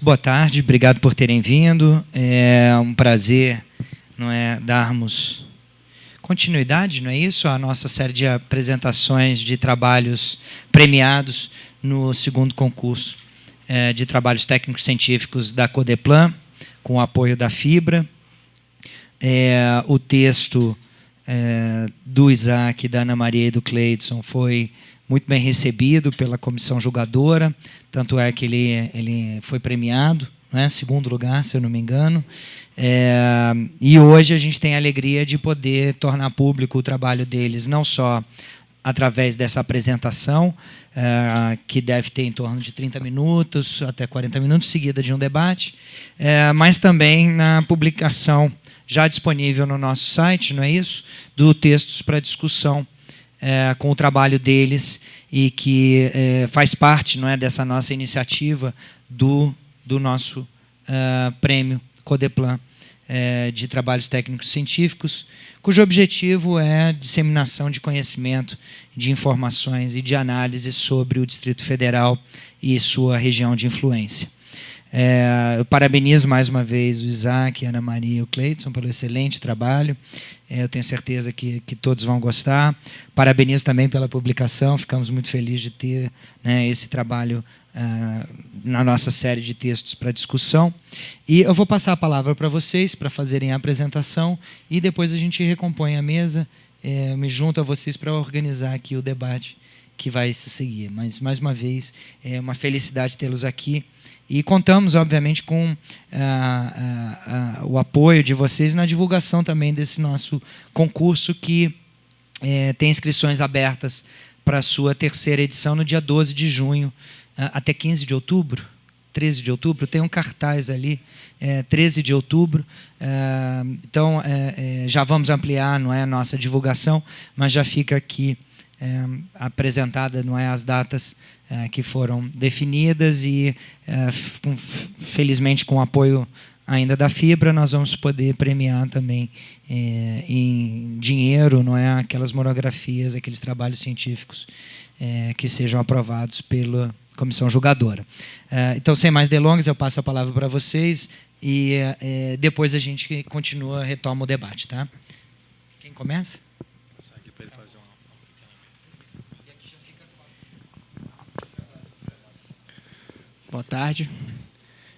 boa tarde, obrigado por terem vindo. É um prazer, não é, darmos continuidade, não é isso, à nossa série de apresentações de trabalhos premiados no segundo concurso de trabalhos técnicos científicos da Codeplan, com o apoio da Fibra. O texto do Isaac, da Ana Maria e do Cleidson foi muito bem recebido pela comissão julgadora, tanto é que ele foi premiado, né, segundo lugar, se eu não me engano. E hoje a gente tem a alegria de poder tornar público o trabalho deles, não só através dessa apresentação, que deve ter em torno de 30 minutos até 40 minutos, seguida de um debate, mas também na publicação já disponível no nosso site, não é isso? Do Textos para Discussão, com o trabalho deles e que faz parte, não é, dessa nossa iniciativa do nosso prêmio Codeplan de trabalhos técnicos científicos, cujo objetivo é a disseminação de conhecimento, de informações e de análise sobre o Distrito Federal e sua região de influência. Eu parabenizo mais uma vez o Isaac, a Ana Maria e o Cleidson pelo excelente trabalho. Eu tenho certeza que todos vão gostar. Parabenizo também pela publicação. Ficamos muito felizes de ter, né, esse trabalho na nossa série de textos para discussão. E eu vou passar a palavra para vocês para fazerem a apresentação e depois a gente recompõe a mesa, me junto a vocês para organizar aqui o debate que vai se seguir. Mas, mais uma vez, é uma felicidade tê-los aqui. E contamos, obviamente, com o apoio de vocês na divulgação também desse nosso concurso, que tem inscrições abertas para a sua terceira edição no dia 12 de junho, até 15 de outubro, 13 de outubro, tem um cartaz ali, 13 de outubro. Então, já vamos ampliar, não é, a nossa divulgação, mas já fica aqui apresentada, não é, as datas que foram definidas e, felizmente, com o apoio ainda da Fibra, nós vamos poder premiar também em dinheiro, não é, aquelas monografias, aqueles trabalhos científicos que sejam aprovados pela comissão julgadora. Então, sem mais delongas, eu passo a palavra para vocês e depois a gente continua, retoma o debate, tá? Quem começa? Boa tarde.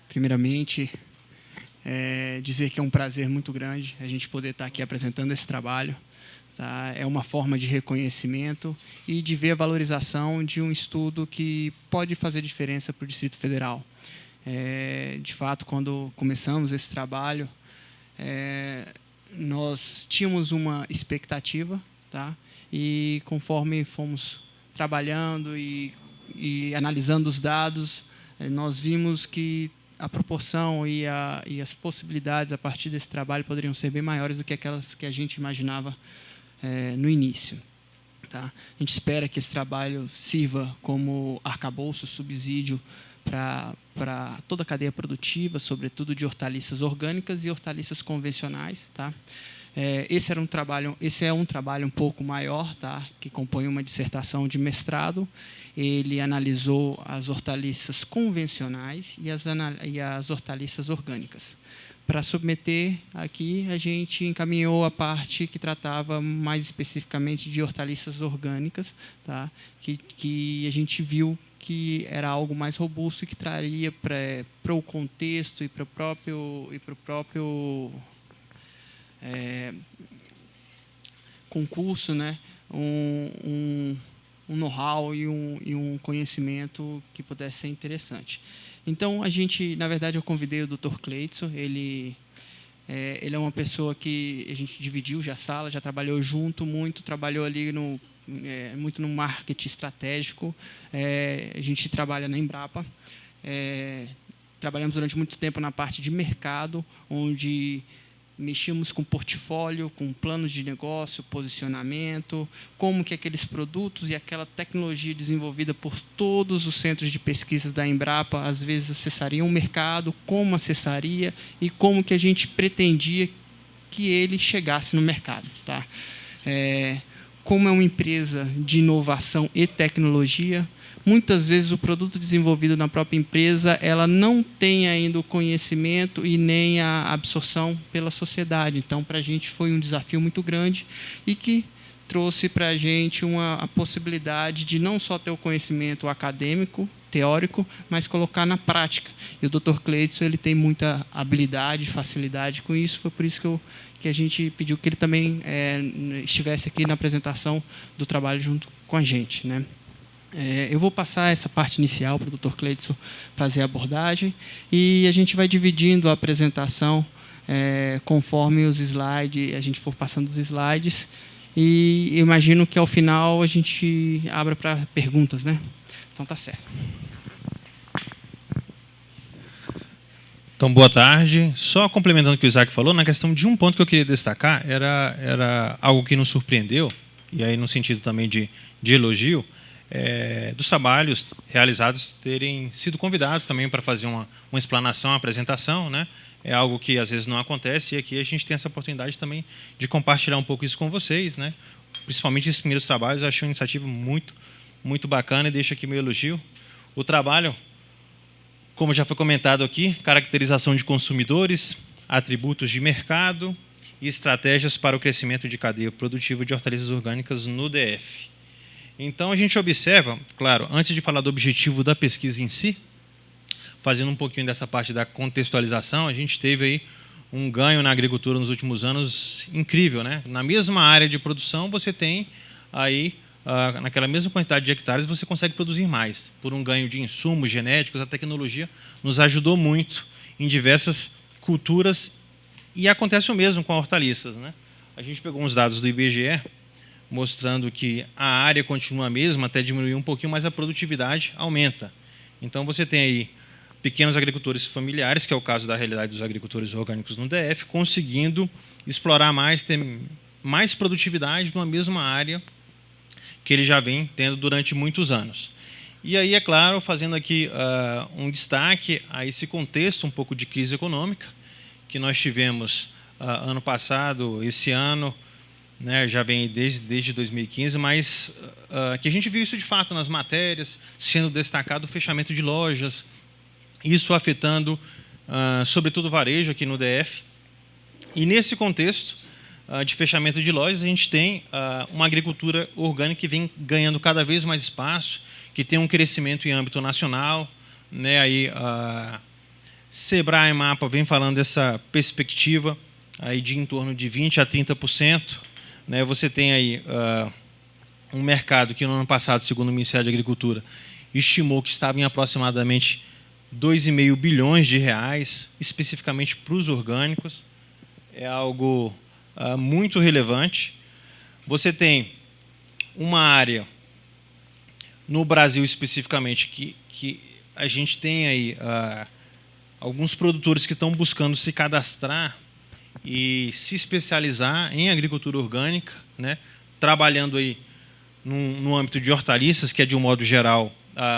Primeiramente, dizer que é um prazer muito grande a gente poder estar aqui apresentando esse trabalho. Tá? É uma forma de reconhecimento e de ver a valorização de um estudo que pode fazer diferença para o Distrito Federal. De fato, quando começamos esse trabalho, nós tínhamos uma expectativa, tá? E conforme fomos trabalhando e analisando os dados, nós vimos que a proporção e as possibilidades a partir desse trabalho poderiam ser bem maiores do que aquelas que a gente imaginava no início. Tá? A gente espera que esse trabalho sirva como arcabouço, subsídio para toda a cadeia produtiva, sobretudo de hortaliças orgânicas e hortaliças convencionais. Tá? Esse é um trabalho um pouco maior, tá? Que compõe uma dissertação de mestrado. Ele analisou as hortaliças convencionais e as hortaliças orgânicas. Para submeter aqui, a gente encaminhou a parte que tratava mais especificamente de hortaliças orgânicas, tá? Que a gente viu que era algo mais robusto e que traria para o contexto e para o próprio concurso, né, um know-how e um conhecimento que pudesse ser interessante. Então, na verdade, eu convidei o Dr. Cleidson. Ele é uma pessoa que a gente dividiu já a sala, já trabalhou junto muito, trabalhou ali muito no marketing estratégico. A gente trabalha na Embrapa. Trabalhamos durante muito tempo na parte de mercado, onde mexíamos com portfólio, com planos de negócio, posicionamento, como que aqueles produtos e aquela tecnologia desenvolvida por todos os centros de pesquisas da Embrapa, às vezes acessariam o mercado, como acessaria e como que a gente pretendia que ele chegasse no mercado. Tá? como é uma empresa de inovação e tecnologia, muitas vezes o produto desenvolvido na própria empresa ela não tem ainda o conhecimento e nem a absorção pela sociedade. Então, para a gente foi um desafio muito grande e que trouxe para a gente a possibilidade de não só ter o conhecimento acadêmico, teórico, mas colocar na prática. E o Dr. Cleidson ele tem muita habilidade, facilidade com isso, foi por isso que a gente pediu que ele também estivesse aqui na apresentação do trabalho junto com a gente, né? Eu vou passar essa parte inicial para o Dr. Cleidson fazer a abordagem e a gente vai dividindo a apresentação conforme os slides, a gente for passando os slides, e imagino que ao final a gente abra para perguntas, né? Então tá certo. Então, boa tarde. Só complementando o que o Isaac falou, na questão de um ponto que eu queria destacar, era algo que nos surpreendeu, e aí no sentido também de elogio, dos trabalhos realizados terem sido convidados também para fazer uma explanação, uma apresentação, né? É algo que às vezes não acontece, e aqui a gente tem essa oportunidade também de compartilhar um pouco isso com vocês, né? Principalmente esses primeiros trabalhos, eu achei uma iniciativa muito, muito bacana, e deixo aqui meu elogio. O trabalho, como já foi comentado aqui, caracterização de consumidores, atributos de mercado e estratégias para o crescimento de cadeia produtiva de hortaliças orgânicas no DF. Então, a gente observa, claro, antes de falar do objetivo da pesquisa em si, fazendo um pouquinho dessa parte da contextualização, a gente teve aí um ganho na agricultura nos últimos anos incrível, né? Na mesma área de produção, você tem aí, naquela mesma quantidade de hectares, você consegue produzir mais. Por um ganho de insumos genéticos, a tecnologia nos ajudou muito em diversas culturas, e acontece o mesmo com hortaliças, né? A gente pegou uns dados do IBGE, mostrando que a área continua a mesma, até diminuir um pouquinho, mas a produtividade aumenta. Então, você tem aí pequenos agricultores familiares, que é o caso da realidade dos agricultores orgânicos no DF, conseguindo explorar mais, ter mais produtividade numa mesma área que ele já vem tendo durante muitos anos. E aí, é claro, fazendo aqui um destaque a esse contexto um pouco de crise econômica, que nós tivemos ano passado, esse ano, né, já vem desde 2015, mas que a gente viu isso de fato nas matérias, sendo destacado o fechamento de lojas, isso afetando, sobretudo, o varejo aqui no DF. E nesse contexto de fechamento de lojas, a gente tem uma agricultura orgânica que vem ganhando cada vez mais espaço, que tem um crescimento em âmbito nacional, né, aí, Sebrae Mapa vem falando dessa perspectiva aí de em torno de 20% a 30%. Né, você tem aí um mercado que no ano passado, segundo o Ministério da Agricultura, estimou que estava em aproximadamente 2,5 bilhões de reais, especificamente para os orgânicos. É algo muito relevante. Você tem uma área, no Brasil especificamente, que a gente tem aí alguns produtores que estão buscando se cadastrar e se especializar em agricultura orgânica, né, trabalhando aí no âmbito de hortaliças, que é de um modo geral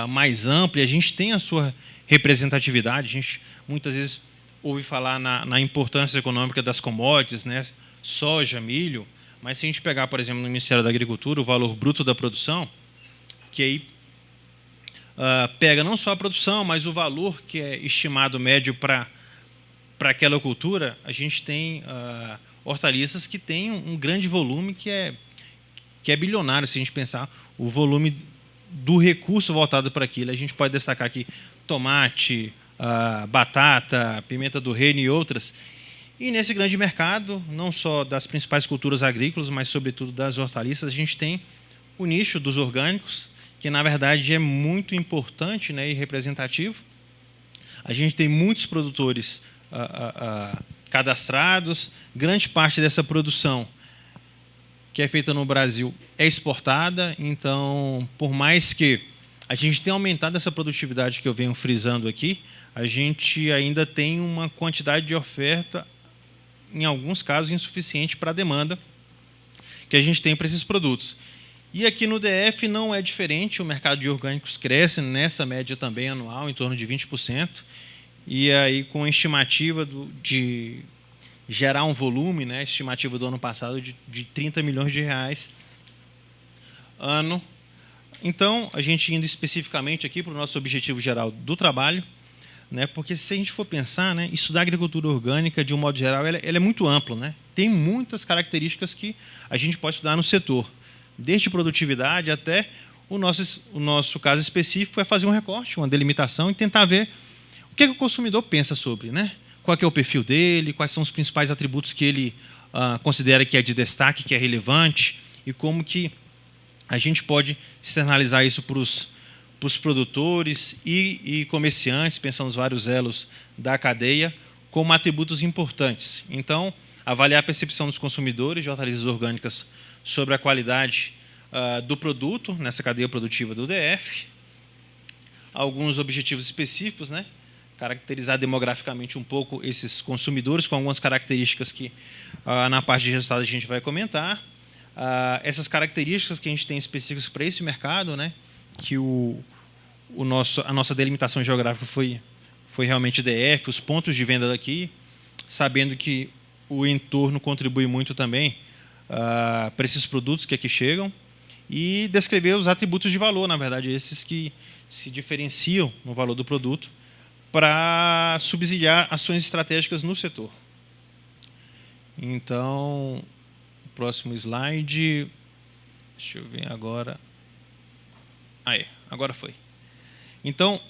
mais amplo, e a gente tem a sua representatividade. A gente muitas vezes ouve falar na importância econômica das commodities, né, soja, milho, mas se a gente pegar, por exemplo, no Ministério da Agricultura, o valor bruto da produção, que aí pega não só a produção, mas o valor que é estimado médio para aquela cultura, a gente tem hortaliças que têm um grande volume que é bilionário, se a gente pensar o volume do recurso voltado para aquilo. A gente pode destacar aqui tomate, batata, pimenta do reino e outras. E nesse grande mercado, não só das principais culturas agrícolas, mas sobretudo das hortaliças, a gente tem o nicho dos orgânicos, que na verdade é muito importante, né, e representativo. A gente tem muitos produtores cadastrados, grande parte dessa produção que é feita no Brasil é exportada. Então, por mais que a gente tenha aumentado essa produtividade que eu venho frisando aqui, a gente ainda tem uma quantidade de oferta, em alguns casos, insuficiente para a demanda que a gente tem para esses produtos. E aqui no DF não é diferente, o mercado de orgânicos cresce nessa média também anual, em torno de 20%, e aí com a estimativa de gerar um volume, né, estimativa do ano passado de 30 milhões de reais ano. Então, a gente indo especificamente aqui para o nosso objetivo geral do trabalho, né, porque se a gente for pensar, né, estudar agricultura orgânica, de um modo geral, ela é muito amplo, né? Tem muitas características que a gente pode estudar no setor, desde produtividade até o nosso caso específico é fazer um recorte, uma delimitação e tentar ver o que o consumidor pensa sobre, né? Qual é o perfil dele, quais são os principais atributos que ele considera que é de destaque, que é relevante, e como que a gente pode externalizar isso para os produtores e comerciantes, pensando nos vários elos da cadeia, como atributos importantes. Então, avaliar a percepção dos consumidores de hortaliças orgânicas sobre a qualidade do produto nessa cadeia produtiva do DF, alguns objetivos específicos, né? Caracterizar demograficamente um pouco esses consumidores, com algumas características que na parte de resultados a gente vai comentar. Essas características que a gente tem específicas para esse mercado, né? Que a nossa delimitação geográfica foi realmente DF, os pontos de venda daqui, sabendo que o entorno contribui muito também para esses produtos que aqui chegam, e descrever os atributos de valor, na verdade, esses que se diferenciam no valor do produto, para subsidiar ações estratégicas no setor. Então, o próximo slide. Deixa eu ver agora. Agora foi. Então,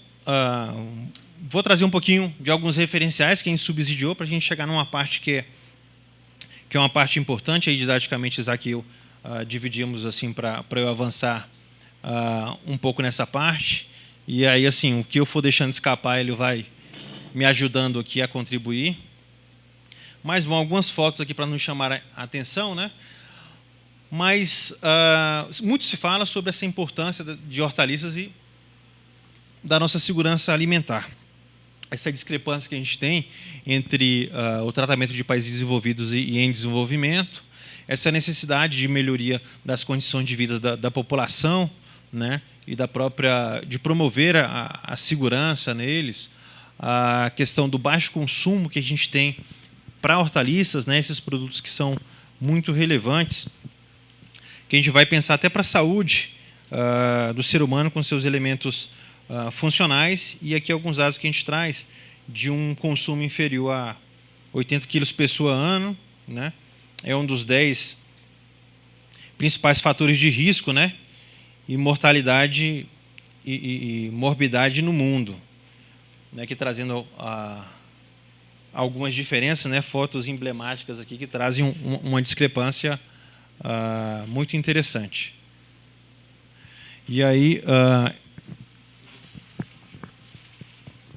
vou trazer um pouquinho de alguns referenciais que a gente subsidiou para a gente chegar numa parte que é uma parte importante. Aí, didaticamente, Isaac e eu dividimos assim, para eu avançar um pouco nessa parte. E aí, assim, o que eu for deixando escapar, ele vai me ajudando aqui a contribuir. Mas, bom, algumas fotos aqui para nos chamar a atenção, né? Mas muito se fala sobre essa importância de hortaliças e da nossa segurança alimentar. Essa discrepância que a gente tem entre o tratamento de países desenvolvidos e em desenvolvimento, essa necessidade de melhoria das condições de vida da população, né, e de promover a segurança neles, a questão do baixo consumo que a gente tem para hortaliças, né, esses produtos que são muito relevantes, que a gente vai pensar até para a saúde do ser humano com seus elementos funcionais, e aqui alguns dados que a gente traz de um consumo inferior a 80 quilos por pessoa ano, né, é um dos 10 principais fatores de risco, né, e mortalidade e morbidade no mundo, né, que trazendo algumas diferenças, né, fotos emblemáticas aqui que trazem uma discrepância muito interessante. E aí,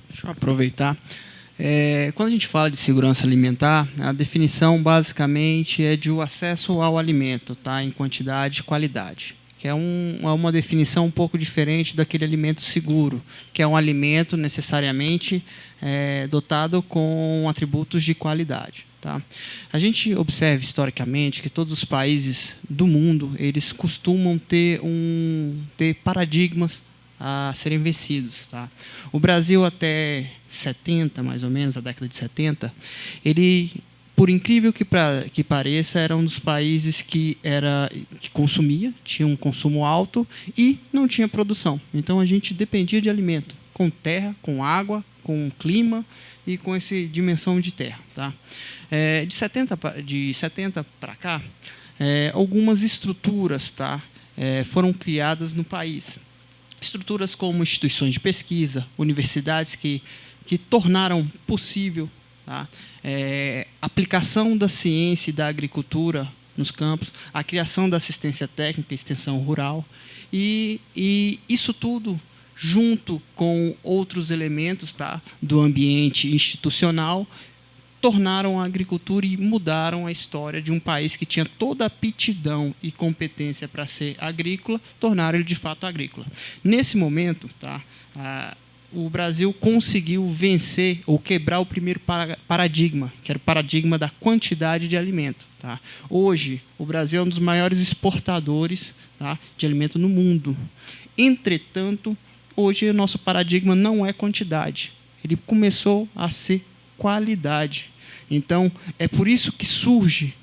deixa eu aproveitar. Quando a gente fala de segurança alimentar, a definição basicamente é de o acesso ao alimento, tá, em quantidade e qualidade, que é uma definição um pouco diferente daquele alimento seguro, que é um alimento necessariamente dotado com atributos de qualidade. Tá? A gente observa historicamente que todos os países do mundo eles costumam ter paradigmas a serem vencidos. Tá? O Brasil, até 70, mais ou menos, a década de 70, ele, por incrível que pareça, era um dos países que consumia, tinha um consumo alto e não tinha produção. Então, a gente dependia de alimento, com terra, com água, com clima e com essa dimensão de terra. Tá? De 70 para cá, algumas estruturas, tá, foram criadas no país. Estruturas como instituições de pesquisa, universidades que tornaram possível, tá, aplicação da ciência e da agricultura nos campos, a criação da assistência técnica e extensão rural, e isso tudo, junto com outros elementos, tá, do ambiente institucional, tornaram a agricultura e mudaram a história de um país que tinha toda a aptidão e competência para ser agrícola, tornaram ele de fato agrícola. Nesse momento, tá, o Brasil conseguiu vencer ou quebrar o primeiro paradigma, que era o paradigma da quantidade de alimento. Tá? Hoje, o Brasil é um dos maiores exportadores, tá, de alimento no mundo. Entretanto, hoje o nosso paradigma não é quantidade. Ele começou a ser qualidade. Então, é por isso que surge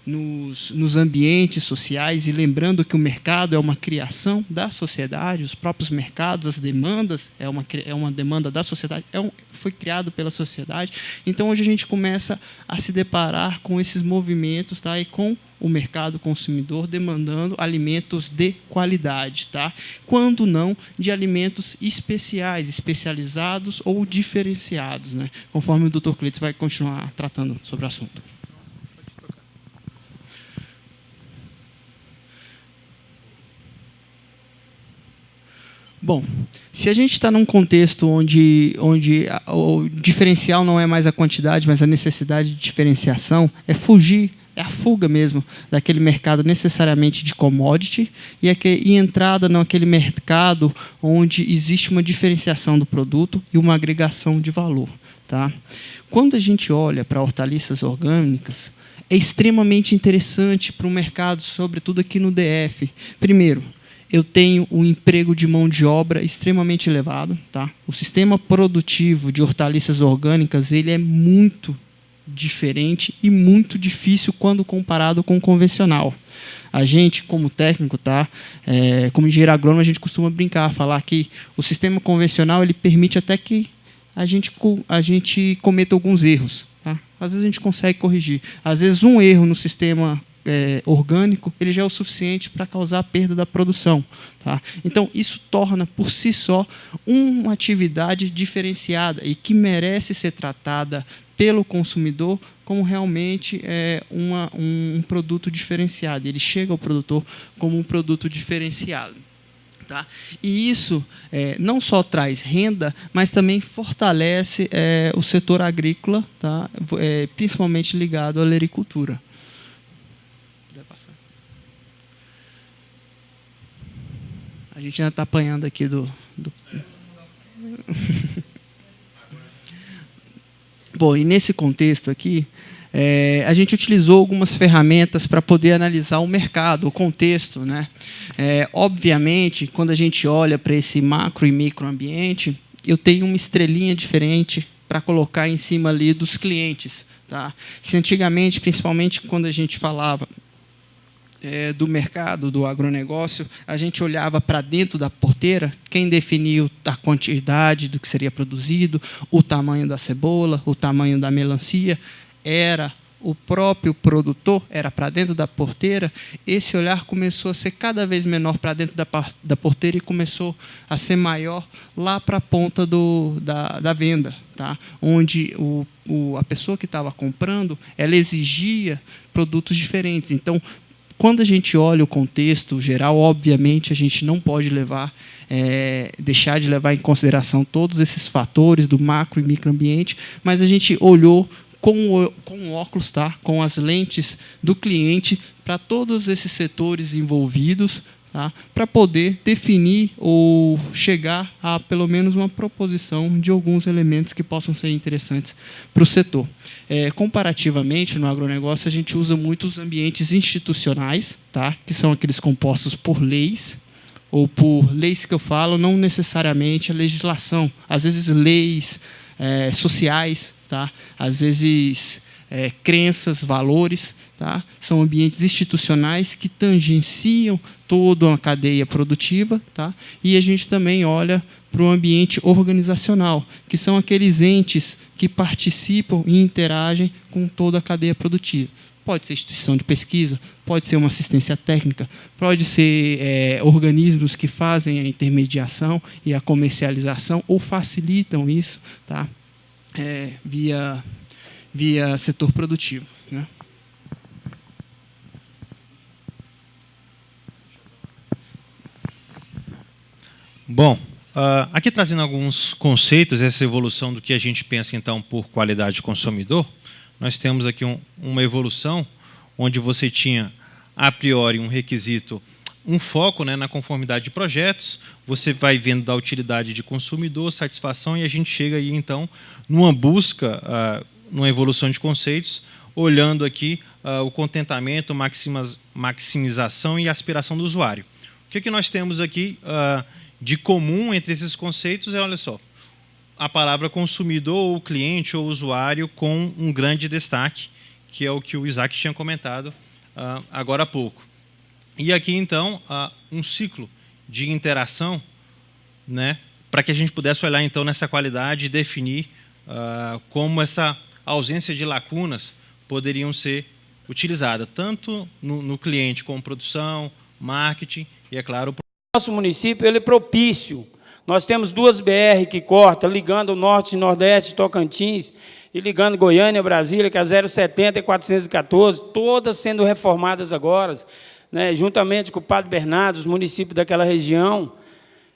nos ambientes sociais, e lembrando que o mercado é uma criação da sociedade, os próprios mercados, as demandas, é uma demanda da sociedade, foi criado pela sociedade. Então, hoje a gente começa a se deparar com esses movimentos, tá? E com o mercado consumidor demandando alimentos de qualidade, tá? Quando não de alimentos especiais, especializados ou diferenciados, né? Conforme o Dr. Cleiton vai continuar tratando sobre o assunto. Bom, se a gente está num contexto onde o diferencial não é mais a quantidade, mas a necessidade de diferenciação, é a fuga mesmo daquele mercado necessariamente de commodity e entrada naquele mercado onde existe uma diferenciação do produto e uma agregação de valor. Tá? Quando a gente olha para hortaliças orgânicas, é extremamente interessante para o mercado, sobretudo aqui no DF. Primeiro, eu tenho um emprego de mão de obra extremamente elevado. Tá? O sistema produtivo de hortaliças orgânicas ele é muito diferente e muito difícil quando comparado com o convencional. A gente, como técnico, como engenheiro agrônomo, a gente costuma brincar, falar que o sistema convencional ele permite até que a gente cometa alguns erros. Tá? Às vezes a gente consegue corrigir. Às vezes um erro no sistema orgânico ele já é o suficiente para causar a perda da produção. Tá? Então, isso torna, por si só, uma atividade diferenciada e que merece ser tratada pelo consumidor como realmente um produto diferenciado. Ele chega ao produtor como um produto diferenciado. Tá? E isso não só traz renda, mas também fortalece o setor agrícola, tá? Principalmente ligado à lericultura. A gente ainda está apanhando aqui do... Bom, e nesse contexto aqui, a gente utilizou algumas ferramentas para poder analisar o mercado, o contexto. Né? Obviamente, quando a gente olha para esse macro e microambiente, eu tenho uma estrelinha diferente para colocar em cima ali dos clientes. Tá? Se antigamente, principalmente quando a gente falava do mercado, do agronegócio, a gente olhava para dentro da porteira, quem definia a quantidade do que seria produzido, o tamanho da cebola, o tamanho da melancia, era o próprio produtor, era para dentro da porteira. Esse olhar começou a ser cada vez menor para dentro da porteira e começou a ser maior lá para a ponta da venda, tá? Onde a pessoa que estava comprando, ela exigia produtos diferentes. Então, quando a gente olha o contexto geral, obviamente, a gente não pode deixar de levar em consideração todos esses fatores do macro e microambiente, mas a gente olhou com óculos, tá? Com as lentes do cliente para todos esses setores envolvidos, tá? Para poder definir ou chegar a pelo menos uma proposição de alguns elementos que possam ser interessantes para o setor. Comparativamente, no agronegócio, a gente usa muito os ambientes institucionais, tá? Que são aqueles compostos por leis, ou por leis que eu falo, não necessariamente a legislação, às vezes leis sociais, tá? Às vezes crenças, valores. Tá? São ambientes institucionais que tangenciam toda uma cadeia produtiva. Tá? E a gente também olha para o ambiente organizacional, que são aqueles entes que participam e interagem com toda a cadeia produtiva. Pode ser instituição de pesquisa, pode ser uma assistência técnica, pode ser organismos que fazem a intermediação e a comercialização ou facilitam isso, tá? Via setor produtivo. Né? Bom, aqui trazendo alguns conceitos, essa evolução do que a gente pensa, então, por qualidade consumidor, nós temos aqui uma evolução onde você tinha, a priori, um requisito, um foco, né, na conformidade de projetos, você vai vendo da utilidade de consumidor, satisfação, e a gente chega aí, então, numa busca, numa evolução de conceitos, olhando aqui o contentamento, maximização e aspiração do usuário. O que nós temos aqui de comum entre esses conceitos olha só, a palavra consumidor, ou cliente, ou usuário, com um grande destaque, que é o que o Isaac tinha comentado agora há pouco. E aqui, então, um ciclo de interação, né, para que a gente pudesse olhar, então, nessa qualidade e definir como essa ausência de lacunas poderiam ser utilizadas, tanto no cliente como produção, marketing e, é claro... Nosso município ele é propício. Nós temos 2 BR que cortam, ligando o Norte e Nordeste, Tocantins, e ligando Goiânia, Brasília, que é a 070 e 414, todas sendo reformadas agora, né, juntamente com o Padre Bernardo, os municípios daquela região.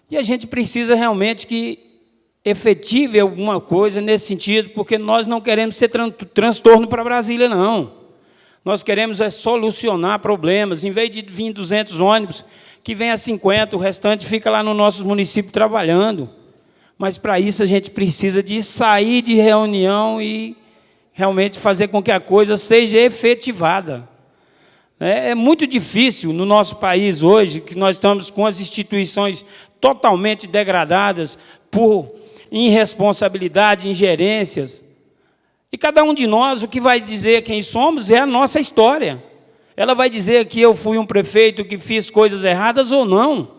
E a gente precisa realmente que efetive alguma coisa nesse sentido, porque nós não queremos ser transtorno para Brasília, não. Nós queremos solucionar problemas. Em vez de vir 200 ônibus, que venha 50, o restante fica lá no nosso município trabalhando. Mas, para isso, a gente precisa de sair de reunião e realmente fazer com que a coisa seja efetivada. É muito difícil no nosso país hoje, que nós estamos com as instituições totalmente degradadas por irresponsabilidade, ingerências. E cada um de nós, o que vai dizer quem somos é a nossa história. Ela vai dizer que eu fui um prefeito que fiz coisas erradas ou não.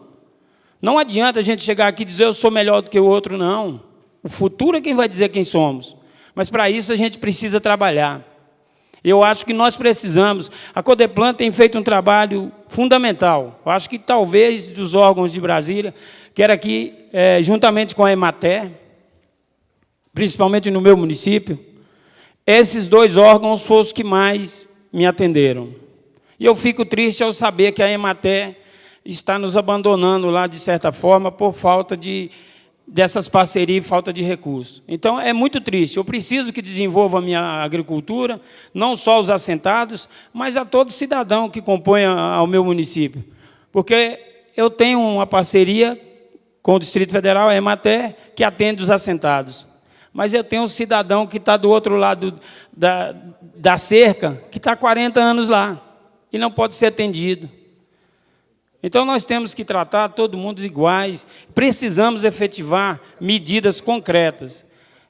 Não adianta a gente chegar aqui e dizer eu sou melhor do que o outro, não. O futuro é quem vai dizer quem somos. Mas, para isso, a gente precisa trabalhar. Eu acho que nós precisamos. A Codeplan tem feito um trabalho fundamental. Eu acho que, talvez, dos órgãos de Brasília, quero aqui, juntamente com a Emater, principalmente no meu município, esses 2 órgãos foram os que mais me atenderam. E eu fico triste ao saber que a Emater está nos abandonando lá, de certa forma, por falta dessas parcerias e falta de recursos. Então, é muito triste. Eu preciso que desenvolva a minha agricultura, não só os assentados, mas a todo cidadão que compõe o meu município. Porque eu tenho uma parceria com o Distrito Federal, a Emater, que atende os assentados. Mas eu tenho um cidadão que está do outro lado da cerca, que está há 40 anos lá, e não pode ser atendido. Então, nós temos que tratar todo mundo iguais, precisamos efetivar medidas concretas.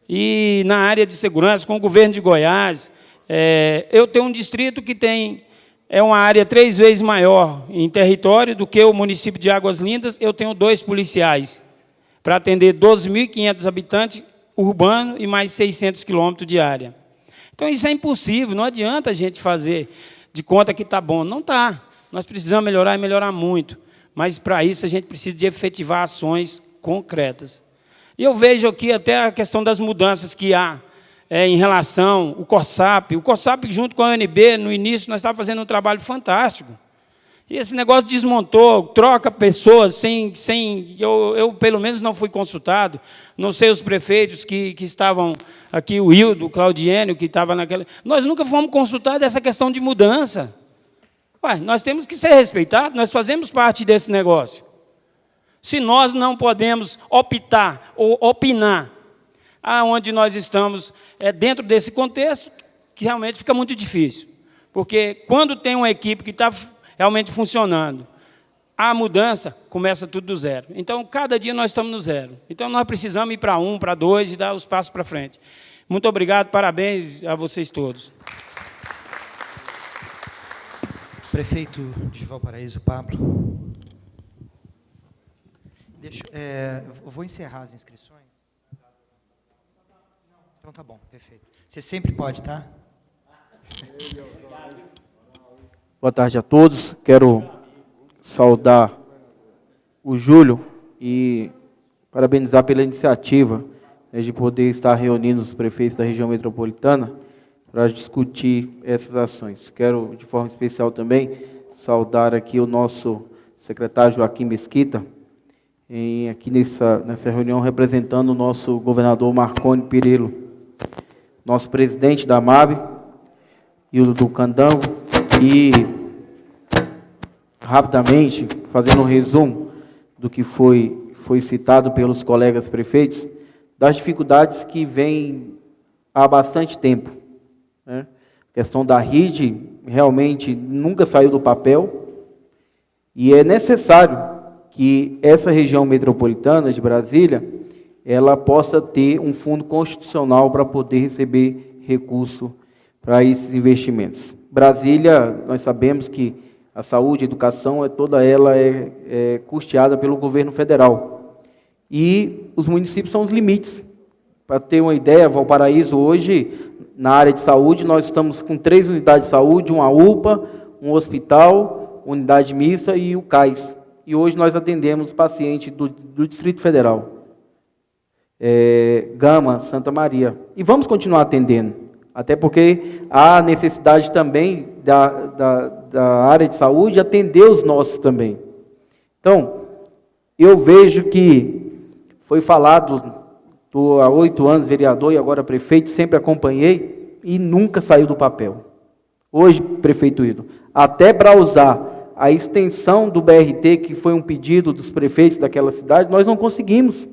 E, na área de segurança, com o governo de Goiás, eu tenho um distrito que é uma área 3 vezes maior em território do que o município de Águas Lindas. Eu tenho 2 policiais para atender 12.500 habitantes urbano e mais 600 quilômetros de área. Então, isso é impossível, não adianta a gente fazer de conta que está bom. Não está. Nós precisamos melhorar e melhorar muito. Mas, para isso, a gente precisa de efetivar ações concretas. E eu vejo aqui até a questão das mudanças que há em relação ao COSAP. O COSAP, junto com a UNB, no início, nós estávamos fazendo um trabalho fantástico. E esse negócio desmontou, troca pessoas sem eu pelo menos não fui consultado, não sei os prefeitos que estavam aqui, o Hildo, o Claudiênio, que estava naquela... Nós nunca fomos consultados dessa questão de mudança. Ué, nós temos que ser respeitados, nós fazemos parte desse negócio. Se nós não podemos optar ou opinar aonde nós estamos dentro desse contexto, que realmente fica muito difícil. Porque quando tem uma equipe que está realmente funcionando, a mudança começa tudo do zero. Então, cada dia nós estamos no zero. Então, nós precisamos ir para 1, para 2 e dar os passos para frente. Muito obrigado, parabéns a vocês todos. Prefeito de Valparaíso, Pablo. Eu vou encerrar as inscrições. Então, tá bom, perfeito. Você sempre pode, tá? Boa tarde a todos. Quero saudar o Júlio e parabenizar pela iniciativa de poder estar reunindo os prefeitos da região metropolitana para discutir essas ações. Quero, de forma especial também, saudar aqui o nosso secretário Joaquim Mesquita, aqui nessa reunião representando o nosso governador Marconi Perillo, nosso presidente da MAB e o do Candango, e rapidamente, fazendo um resumo do que foi citado pelos colegas prefeitos, das dificuldades que vêm há bastante tempo, né? A questão da RID realmente nunca saiu do papel, e é necessário que essa região metropolitana de Brasília ela possa ter um fundo constitucional para poder receber recurso para esses investimentos. Brasília, nós sabemos que a saúde, a educação, toda ela é custeada pelo governo federal. E os municípios são os limites. Para ter uma ideia, Valparaíso hoje, na área de saúde, nós estamos com 3 unidades de saúde, uma UPA, um hospital, unidade mista e o CAIS. E hoje nós atendemos pacientes do Distrito Federal, Gama, Santa Maria. E vamos continuar atendendo, até porque há necessidade também da área de saúde atender os nossos também. Então, eu vejo que foi falado, estou há 8 anos vereador e agora prefeito, sempre acompanhei e nunca saiu do papel. Hoje, prefeito Hildo, até para usar a extensão do BRT, que foi um pedido dos prefeitos daquela cidade, nós não conseguimos.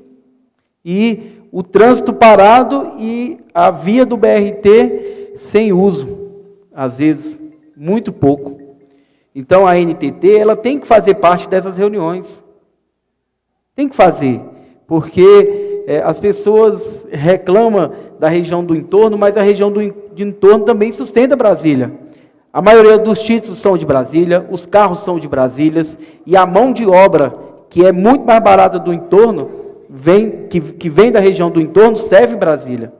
E o trânsito parado e a via do BRT sem uso, às vezes muito pouco. Então a NTT ela tem que fazer parte dessas reuniões. Tem que fazer, porque as pessoas reclamam da região do entorno, mas a região do entorno também sustenta Brasília. A maioria dos títulos são de Brasília, os carros são de Brasília, e a mão de obra, que é muito mais barata do entorno, que vem da região do entorno, serve Brasília.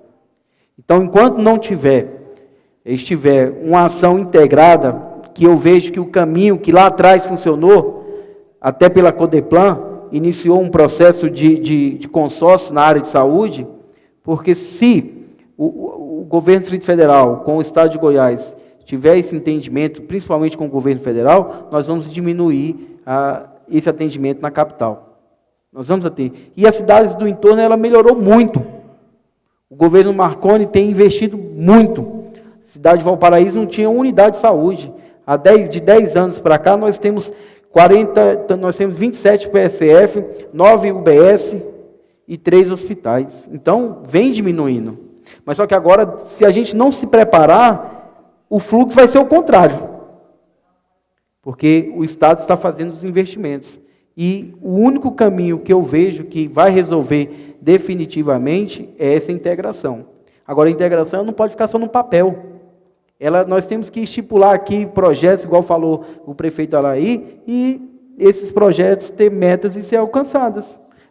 Então, enquanto não estiver uma ação integrada, que eu vejo que o caminho que lá atrás funcionou, até pela Codeplan, iniciou um processo de consórcio na área de saúde, porque se o governo do Distrito Federal, com o Estado de Goiás, tiver esse entendimento, principalmente com o governo federal, nós vamos diminuir esse atendimento na capital. Nós vamos atender. E as cidades do entorno, ela melhorou muito. O governo Marconi tem investido muito. A cidade de Valparaíso não tinha uma unidade de saúde. De 10 anos para cá, nós temos 27 PSF, 9 UBS e 3 hospitais. Então, vem diminuindo. Mas só que agora, se a gente não se preparar, o fluxo vai ser o contrário. Porque o Estado está fazendo os investimentos. E o único caminho que eu vejo que vai resolver definitivamente é essa integração. Agora, a integração não pode ficar só no papel. Nós temos que estipular aqui projetos, igual falou o prefeito Alaí, e esses projetos ter metas e ser alcançadas.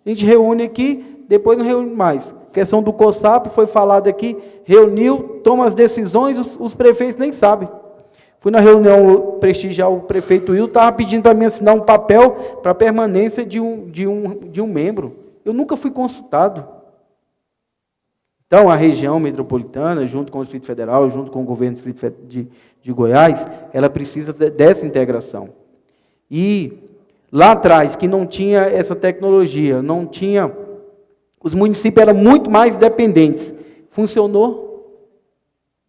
A gente reúne aqui, depois não reúne mais. A questão do COSAP foi falado aqui, reuniu, toma as decisões, os prefeitos nem sabem. Fui na reunião prestigiar o prefeito Will, estava pedindo para mim assinar um papel para permanência de um membro. Eu nunca fui consultado. Então, a região metropolitana, junto com o Distrito Federal, junto com o governo do Distrito de Goiás, ela precisa dessa integração. E lá atrás, que não tinha essa tecnologia, não tinha... Os municípios eram muito mais dependentes. Funcionou.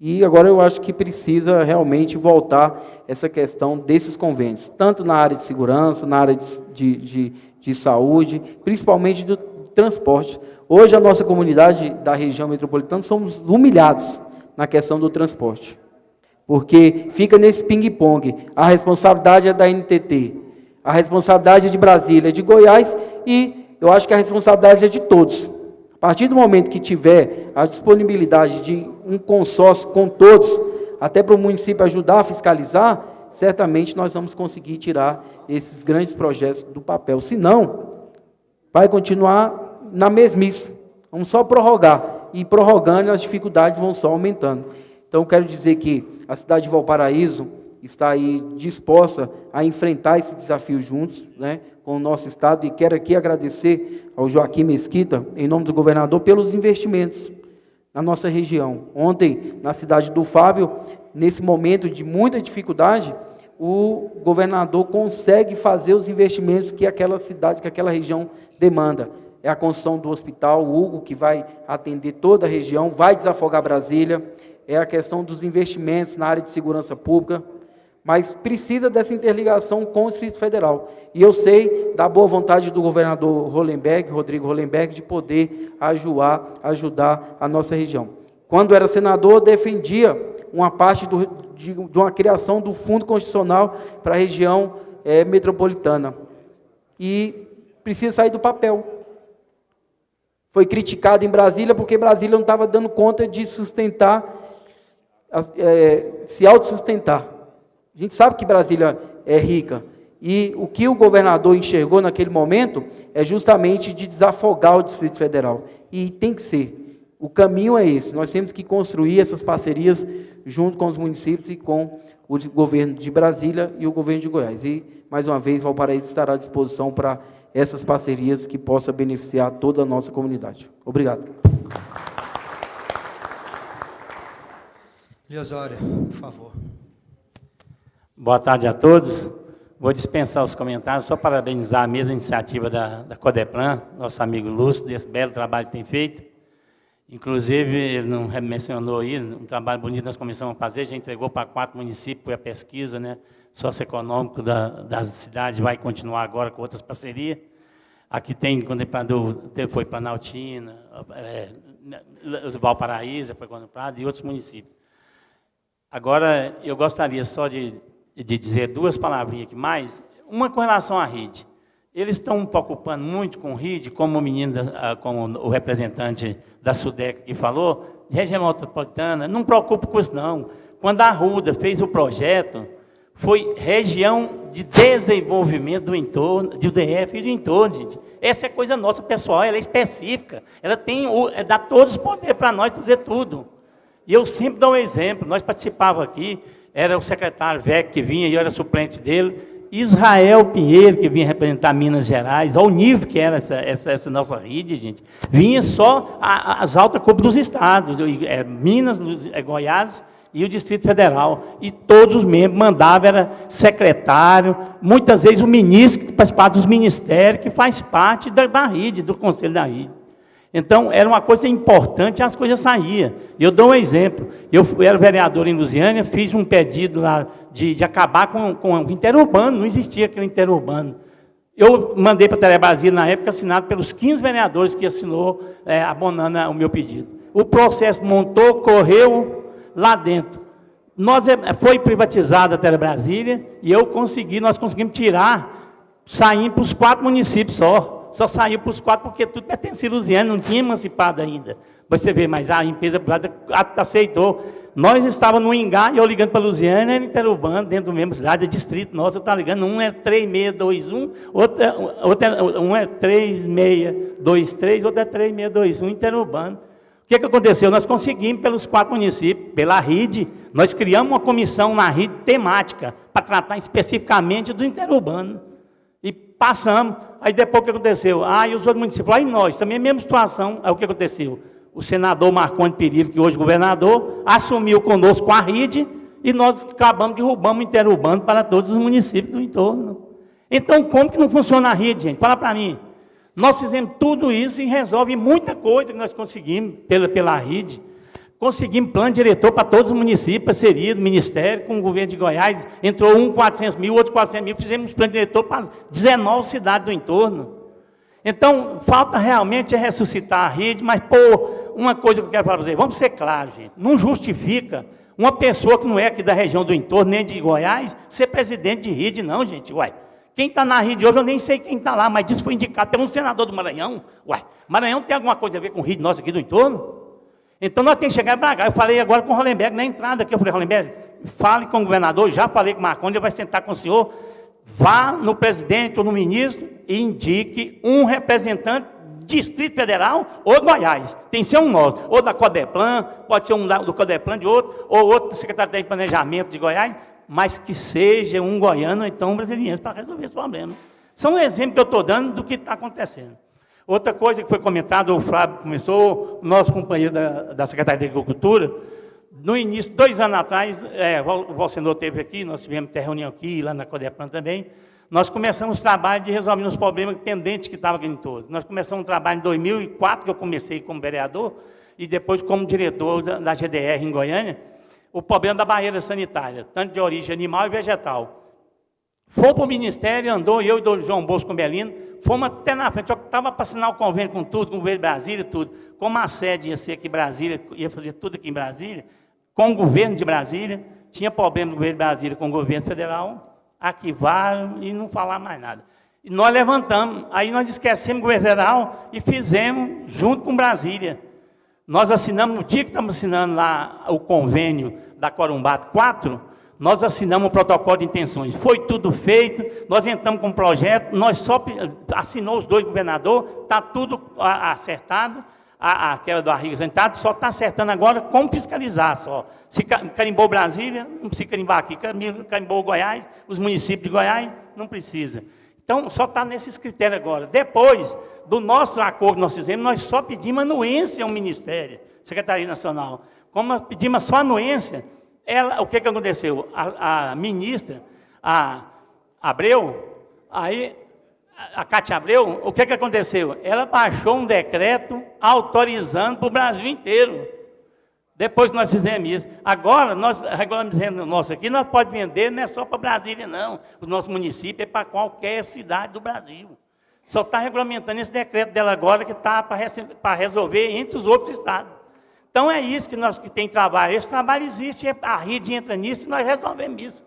E agora eu acho que precisa realmente voltar essa questão desses convênios, tanto na área de segurança, na área de saúde, principalmente do transporte. Hoje, a nossa comunidade da região metropolitana somos humilhados na questão do transporte, porque fica nesse ping-pong. A responsabilidade é da NTT, a responsabilidade é de Brasília, de Goiás, e eu acho que a responsabilidade é de todos. A partir do momento que tiver a disponibilidade de um consórcio com todos, até para o município ajudar a fiscalizar, certamente nós vamos conseguir tirar esses grandes projetos do papel. Se não, vai continuar na mesmice. Vamos só prorrogar. E prorrogando, as dificuldades vão só aumentando. Então, eu quero dizer que a cidade de Valparaíso está aí disposta a enfrentar esse desafio juntos, né, com o nosso Estado. E quero aqui agradecer ao Joaquim Mesquita, em nome do governador, pelos investimentos na nossa região. Ontem, na cidade do Fábio, nesse momento de muita dificuldade, o governador consegue fazer os investimentos que aquela cidade, que aquela região demanda. É a construção do hospital Hugo, que vai atender toda a região, vai desafogar Brasília, é a questão dos investimentos na área de segurança pública, mas precisa dessa interligação com o Distrito Federal. E eu sei da boa vontade do governador Rodrigo Hollenberg, de poder ajudar a nossa região. Quando era senador, defendia uma parte de uma criação do Fundo Constitucional para a região metropolitana. E precisa sair do papel. Foi criticado em Brasília porque Brasília não estava dando conta de sustentar se autossustentar. A gente sabe que Brasília é rica, e o que o governador enxergou naquele momento é justamente de desafogar o Distrito Federal. E tem que ser. O caminho é esse. Nós temos que construir essas parcerias junto com os municípios e com o governo de Brasília e o governo de Goiás. E, mais uma vez, Valparaíso estará à disposição para essas parcerias que possam beneficiar toda a nossa comunidade. Obrigado. Eliosório, por favor. Boa tarde a todos. Vou dispensar os comentários, só parabenizar a mesma iniciativa da Codeplan, nosso amigo Lúcio, desse belo trabalho que tem feito. Inclusive, ele não mencionou aí, um trabalho bonito nós começamos a fazer, já entregou para 4 municípios a pesquisa, né, socioeconômico da cidade, vai continuar agora com outras parcerias. Aqui tem, quando foi Planaltina, Valparaíso, foi contemplado, e outros municípios. Agora, eu gostaria só de dizer 2 palavrinhas aqui mais. Uma com relação à rede. Eles estão preocupando muito com rede, como o menino, como o representante da SUDEC que falou, região metropolitana, não preocupe com isso não. Quando a Arruda fez o projeto, foi região de desenvolvimento do entorno, do DF e do entorno, gente. Essa é coisa nossa, pessoal, ela é específica. Ela dá todos os poderes para nós fazer tudo. E eu sempre dou um exemplo, nós participávamos aqui, era o secretário Vec que vinha, e eu era suplente dele, Israel Pinheiro, que vinha representar Minas Gerais, ao nível que era essa nossa rede, gente, vinha só as altas cúpulas dos estados, Minas, Goiás e o Distrito Federal, e todos os membros mandavam, era secretário, muitas vezes o ministro que participava dos ministérios, que faz parte da rede, do conselho da rede. Então, era uma coisa importante, as coisas saíam. Eu dou um exemplo. Eu era vereador em Lusiânia, fiz um pedido lá de acabar com o interurbano, não existia aquele interurbano. Eu mandei para a Telebrasília, na época, assinado pelos 15 vereadores que assinou, abonando o meu pedido. O processo montou, correu lá dentro. Foi privatizada a Telebrasília e nós conseguimos tirar, saímos para os 4 municípios só saiu para os 4 porque tudo pertencia a Lusiânia, não tinha emancipado ainda. Você vê, mas a empresa privada aceitou. Nós estávamos no Ingá, e eu ligando para a Lusiânia, era interurbano, dentro do mesmo cidade, distrito nosso, eu estava ligando, um é 3621, um é 3623, outro é 3621, interurbano. O que aconteceu? Nós conseguimos, pelos 4 municípios, pela RIDE, nós criamos uma comissão na RIDE temática, para tratar especificamente do interurbano. E passamos, aí depois o que aconteceu? E os outros municípios, aí nós, também a mesma situação, aí o que aconteceu? O senador Marconi Perillo, que hoje é governador, assumiu conosco a RIDE, e nós acabamos derrubando o interurbano para todos os municípios do entorno. Então, como que não funciona a RIDE, gente? Fala para mim. Nós fizemos tudo isso e resolve muita coisa que nós conseguimos pela RIDE. Conseguimos plano diretor para todos os municípios, parceria do Ministério com o governo de Goiás, entrou um 400 mil, outro 400 mil, fizemos plano diretor para 19 cidades do entorno. Então, falta realmente ressuscitar a rede, mas, uma coisa que eu quero falar para vocês, vamos ser claros, gente, não justifica uma pessoa que não é aqui da região do entorno, nem de Goiás, ser presidente de rede, não, gente, Quem está na rede hoje, eu nem sei quem está lá, mas isso foi indicado pelo senador do Maranhão. Maranhão tem alguma coisa a ver com rede nossa aqui do entorno? Então, nós temos que chegar em Braga. Eu falei agora com o Hollenberg, na entrada aqui, eu falei, Hollenberg, fale com o governador, já falei com o Marconi, ele vai sentar com o senhor, vá no presidente ou no ministro e indique um representante Distrito Federal ou Goiás. Tem que ser um nosso, ou da Codeplan, pode ser um do Codeplan de outro, ou outro secretário de Planejamento de Goiás, mas que seja um goiano ou então um brasiliense para resolver esse problema. São exemplos que eu estou dando do que está acontecendo. Outra coisa que foi comentada, o Flávio começou, nosso companheiro da Secretaria de Agricultura, no início, 2 anos atrás, o Valsenor esteve aqui, nós tivemos até reunião aqui, lá na Codeplan também, nós começamos o trabalho de resolver os problemas pendentes que estavam aqui em todo. Nós começamos um trabalho em 2004, que eu comecei como vereador, e depois como diretor da GDR em Goiânia, o problema da barreira sanitária, tanto de origem animal e vegetal. Foi para o Ministério, andou, eu e o João Bosco Belino, fomos até na frente, eu estava para assinar o convênio com tudo, com o governo de Brasília, tudo. Como a sede ia ser aqui em Brasília, ia fazer tudo aqui em Brasília, com o governo de Brasília, tinha problema do governo de Brasília com o governo federal, arquivaram e não falaram mais nada. E nós levantamos, aí nós esquecemos o governo federal e fizemos junto com Brasília. Nós assinamos, no dia que estamos assinando lá o convênio da Corumbá 4, nós assinamos o protocolo de intenções. Foi tudo feito, nós entramos com um projeto, nós só assinou os 2 governadores, está tudo acertado, aquela do Arrigo Sentado, só está acertando agora como fiscalizar só. Se carimbou Brasília, não precisa carimbar aqui, carimbou Goiás, os municípios de Goiás, não precisa. Então, só está nesses critérios agora. Depois do nosso acordo que nós fizemos, nós só pedimos anuência ao Ministério, Secretaria Nacional. Como nós pedimos só anuência, o que aconteceu? A ministra, a Abreu, aí, a Cátia Abreu, o que aconteceu? Ela baixou um decreto autorizando para o Brasil inteiro. Depois que nós fizemos isso. Agora, nós regularizando o nosso aqui, nós podemos vender, não é só para Brasília, não. O nosso município é para qualquer cidade do Brasil. Só está regulamentando esse decreto dela agora, que está para resolver entre os outros estados. Então, é isso que nós que tem trabalho. Esse trabalho existe, a RID entra nisso e nós resolvemos isso.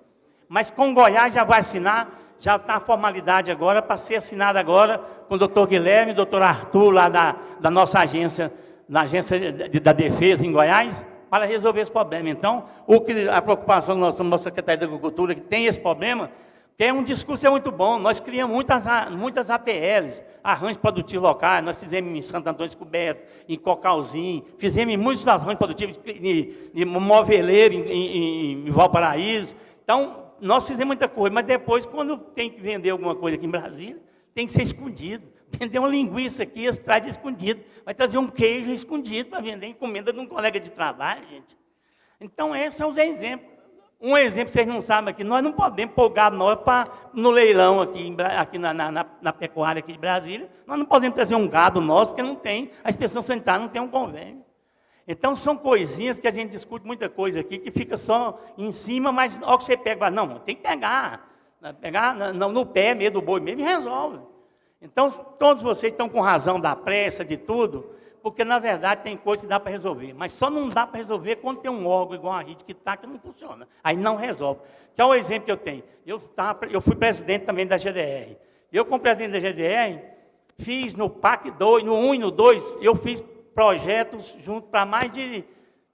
Mas com Goiás já vai assinar, já está a formalidade agora, para ser assinada agora com o doutor Guilherme, doutor Arthur, lá da nossa agência, na agência da defesa em Goiás, para resolver esse problema. Então, a preocupação da nossa Secretaria da Agricultura, que tem esse problema, que é um discurso muito bom. Nós criamos muitas APLs, arranjos produtivos locais, nós fizemos em Santo Antônio Descoberto, em Cocalzinho, fizemos muitos arranjos produtivos em Moveleiro, em Valparaíso. Então, nós fizemos muita coisa, mas depois, quando tem que vender alguma coisa aqui em Brasília, tem que ser escondido. Vender uma linguiça aqui, eles trazem escondido. Vai trazer um queijo escondido para vender encomenda de um colega de trabalho, gente. Então, esses são os exemplos. Um exemplo que vocês não sabem aqui, nós não podemos pôr gado no leilão aqui na pecuária aqui de Brasília, nós não podemos trazer um gado nosso, porque não tem, a inspeção sanitária não tem um convênio. Então, são coisinhas que a gente discute muita coisa aqui, que fica só em cima, mas ao que você pega, não, tem que pegar no pé mesmo, do boi mesmo, e resolve. Então, todos vocês estão com razão da pressa, de tudo, porque, na verdade, tem coisa que dá para resolver. Mas só não dá para resolver quando tem um órgão igual a RIT que não funciona. Aí não resolve. Que é o exemplo que eu tenho. Eu fui presidente também da GDR. Eu, como presidente da GDR, fiz no PAC 2, no 1 e no 2, eu fiz projetos junto para mais de,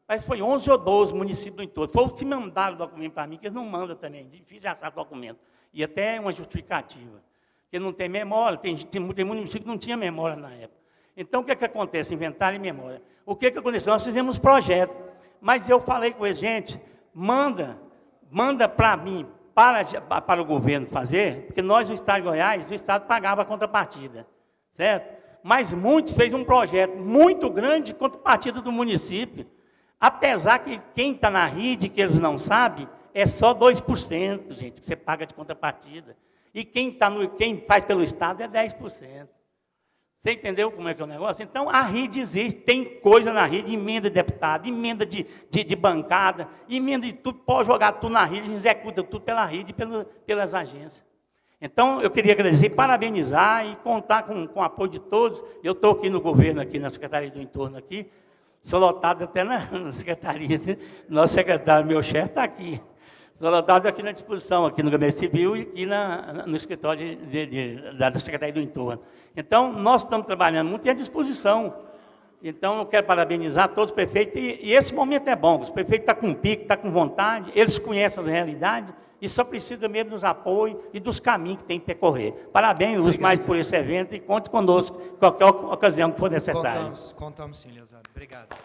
parece que foi 11 ou 12 municípios do entorno. Foi se mandaram o documento para mim, que eles não mandam também. Difícil de achar documento. E até uma justificativa. Porque não tem memória, tem município que não tinha memória na época. Então, o que acontece? Inventário e memória. O que aconteceu? Nós fizemos projeto, mas eu falei com eles, gente, manda para mim, para o governo fazer, porque nós, no Estado de Goiás, o Estado pagava a contrapartida, certo? Mas muitos fez um projeto muito grande de contrapartida do município, apesar que quem está na RID, que eles não sabem, é só 2%, gente, que você paga de contrapartida. E quem faz pelo Estado é 10%. Você entendeu como é que é o negócio? Então, a RID existe, tem coisa na RID, emenda de deputado, emenda de bancada, emenda de tudo, pode jogar tudo na RID, executa tudo pela RID e pelas agências. Então, eu queria agradecer, parabenizar e contar com o apoio de todos. Eu estou aqui no governo, aqui na Secretaria do Entorno, aqui, sou lotado até na Secretaria, nosso secretário, meu chefe, está aqui. Sou lotado aqui na disposição, aqui no Gabinete Civil e aqui no escritório da Secretaria do Entorno. Então, nós estamos trabalhando muito e à disposição. Então, eu quero parabenizar todos os prefeitos, e esse momento é bom, os prefeitos estão com pique, estão com vontade, eles conhecem as realidades, e só precisa mesmo dos apoios e dos caminhos que tem que percorrer. Parabéns, Lúcio, mais por esse evento, e conte conosco em qualquer ocasião que for necessário. Contamos sim, Leozado. Obrigado.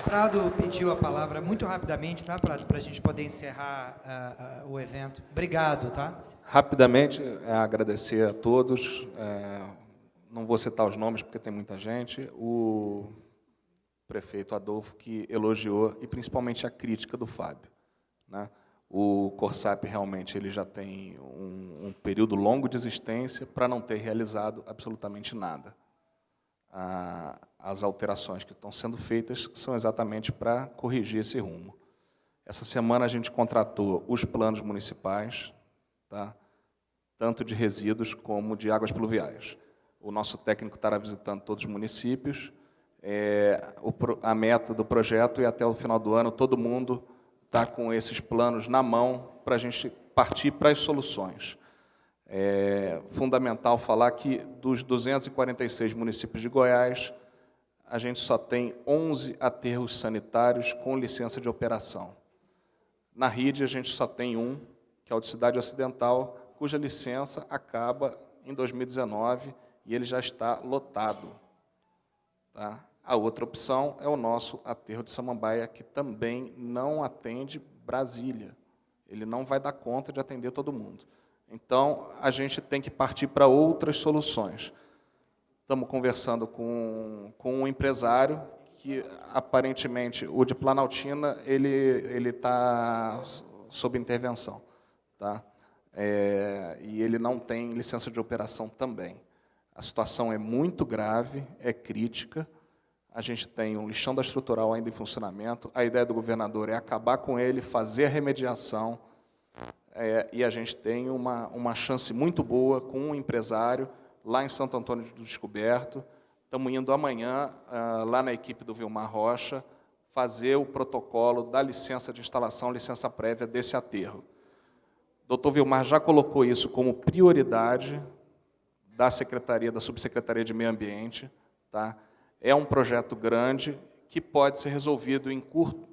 Prado pediu a palavra muito rapidamente, tá, Prado, para a gente poder encerrar o evento. Obrigado, tá? Rapidamente, agradecer a todos. Não vou citar os nomes, porque tem muita gente. O prefeito Adolfo, que elogiou, e principalmente a crítica do Fábio, né? O Corsap realmente ele já tem um período longo de existência para não ter realizado absolutamente nada. As alterações que estão sendo feitas são exatamente para corrigir esse rumo. Essa semana a gente contratou os planos municipais, tá? Tanto de resíduos como de águas pluviais. O nosso técnico estará visitando todos os municípios. A meta do projeto é até o final do ano todo mundo está com esses planos na mão para a gente partir para as soluções. É fundamental falar que dos 246 municípios de Goiás, a gente só tem 11 aterros sanitários com licença de operação. Na RID, a gente só tem um, que é o de Cidade Ocidental, cuja licença acaba em 2019 e ele já está lotado. Tá? A outra opção é o nosso aterro de Samambaia, que também não atende Brasília. Ele não vai dar conta de atender todo mundo. Então, a gente tem que partir para outras soluções. Estamos conversando com um empresário que, aparentemente, o de Planaltina, ele está sob intervenção. Tá? E ele não tem licença de operação também. A situação é muito grave, é crítica. A gente tem um lixão da estrutural ainda em funcionamento. A ideia do governador é acabar com ele, fazer a remediação. E a gente tem uma chance muito boa com um empresário lá em Santo Antônio do Descoberto. Estamos indo amanhã, lá na equipe do Vilmar Rocha, fazer o protocolo da licença de instalação, licença prévia desse aterro. O Dr. Vilmar já colocou isso como prioridade da Secretaria, da Subsecretaria de Meio Ambiente. Tá? É um projeto grande que pode ser resolvido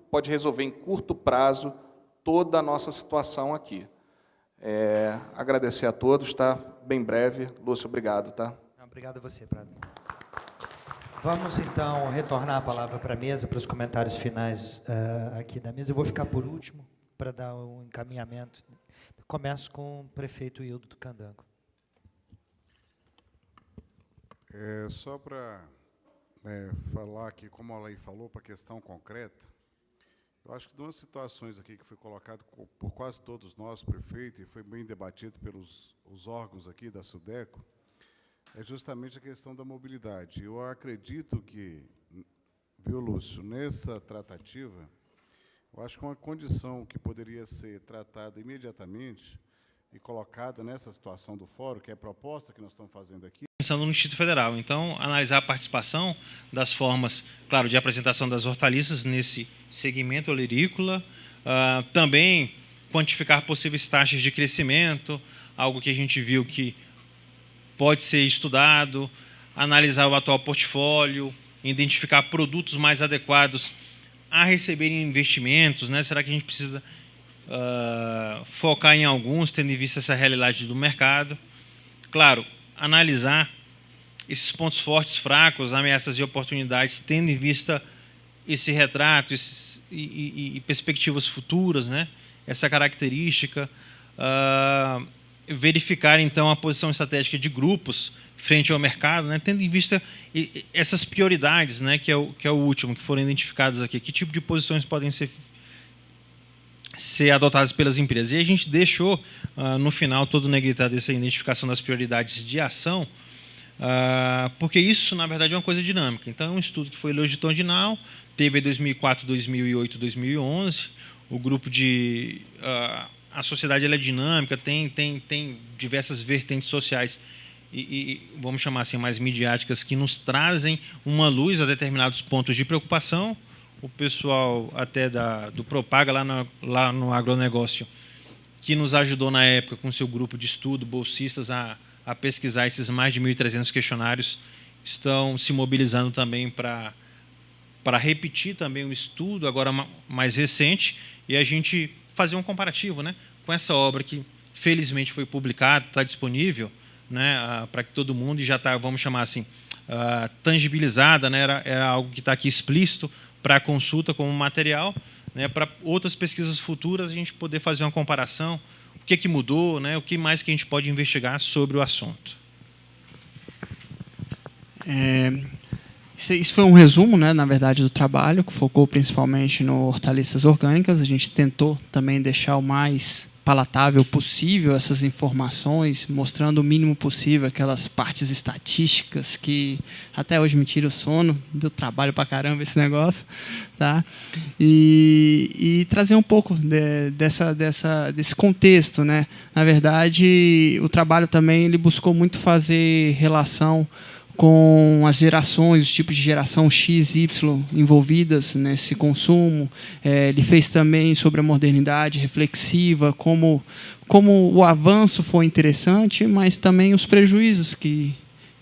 pode resolver em curto prazo toda a nossa situação aqui. Agradecer a todos, tá? Bem breve. Lúcio, obrigado. Tá? Obrigado a você, Prado. Vamos, então, retornar a palavra para a mesa, para os comentários finais aqui da mesa. Eu vou ficar por último, para dar um encaminhamento. Começo com o prefeito Hildo do Candango. Só para falar aqui, como a lei falou, para a questão concreta, eu acho que duas situações aqui que foi colocado por quase todos nós, prefeito, e foi bem debatido pelos os órgãos aqui da SUDECO, é justamente a questão da mobilidade. Eu acredito que, viu, Lúcio, nessa tratativa, eu acho que uma condição que poderia ser tratada imediatamente e colocada nessa situação do fórum, que é a proposta que nós estamos fazendo aqui, pensando no Distrito Federal. Então, analisar a participação das formas, claro, de apresentação das hortaliças nesse segmento olerícola, também quantificar possíveis taxas de crescimento, algo que a gente viu que pode ser estudado, analisar o atual portfólio, identificar produtos mais adequados a receberem investimentos, né? Será que a gente precisa focar em alguns, tendo em vista essa realidade do mercado? Claro, analisar esses pontos fortes, fracos, ameaças e oportunidades, tendo em vista esse retrato e perspectivas futuras, né? Essa característica. Verificar, então, a posição estratégica de grupos frente ao mercado, né? Tendo em vista essas prioridades, né? que é o último, que foram identificadas aqui. Que tipo de posições podem ser adotadas pelas empresas? E a gente deixou, no final, todo o negrita dessa identificação das prioridades de ação, porque isso, na verdade, é uma coisa dinâmica. Então, é um estudo que foi longitudinal, teve 2004, 2008, 2011, o grupo de... a sociedade ela é dinâmica, tem diversas vertentes sociais e, vamos chamar assim, mais midiáticas, que nos trazem uma luz a determinados pontos de preocupação. O pessoal até do Propaga, lá no agronegócio, que nos ajudou na época com seu grupo de estudo, bolsistas, a pesquisar esses mais de 1.300 questionários, estão se mobilizando também para repetir também um estudo, agora mais recente, e a gente fazer um comparativo, né, com essa obra que, felizmente, foi publicada, está disponível, né, para que todo mundo, e já está, vamos chamar assim, tangibilizada, né, era algo que está aqui explícito para consulta como material, né, para outras pesquisas futuras a gente poder fazer uma comparação, o que mudou, né, o que mais que a gente pode investigar sobre o assunto. Isso foi um resumo, né, na verdade, do trabalho, que focou principalmente no hortaliças orgânicas. A gente tentou também deixar o mais palatável possível essas informações, mostrando o mínimo possível aquelas partes estatísticas que até hoje me tira o sono, deu trabalho pra caramba esse negócio, tá? E trazer um pouco desse contexto, né? Na verdade, o trabalho também ele buscou muito fazer relação com as gerações, os tipos de geração X, Y envolvidas nesse consumo. Ele fez também sobre a modernidade reflexiva, como o avanço foi interessante, mas também os prejuízos que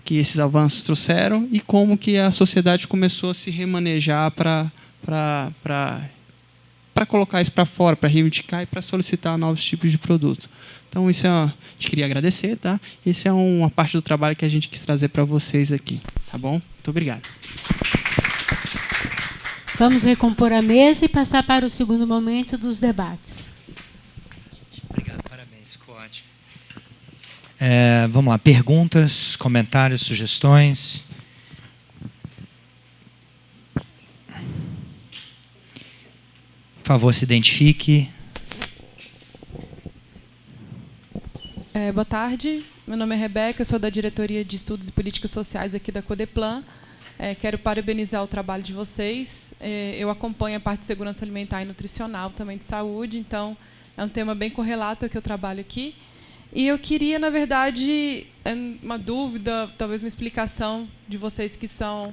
que esses avanços trouxeram e como que a sociedade começou a se remanejar para colocar isso para fora, para reivindicar e para solicitar novos tipos de produtos. Então, isso a gente queria agradecer, tá? Isso é uma parte do trabalho que a gente quis trazer para vocês aqui, tá bom? Muito obrigado. Vamos recompor a mesa e passar para o segundo momento dos debates. Obrigado, parabéns, ficou ótimo. Vamos lá, perguntas, comentários, sugestões. Por favor, se identifique. Boa tarde, meu nome é Rebeca, eu sou da Diretoria de Estudos e Políticas Sociais aqui da Codeplan. Quero parabenizar o trabalho de vocês. Eu acompanho a parte de segurança alimentar e nutricional, também de saúde, então é um tema bem correlato ao que eu trabalho aqui. E eu queria, na verdade, uma dúvida, talvez uma explicação de vocês que são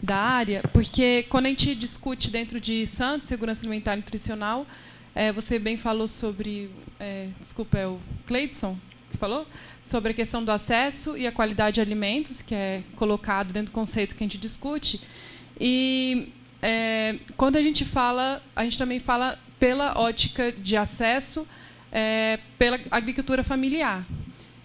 da área, porque quando a gente discute dentro de SANT, segurança alimentar e nutricional, você bem falou sobre, desculpa, é o Cleidson que falou, sobre a questão do acesso e a qualidade de alimentos, que é colocado dentro do conceito que a gente discute. E quando a gente também fala pela ótica de acesso, pela agricultura familiar.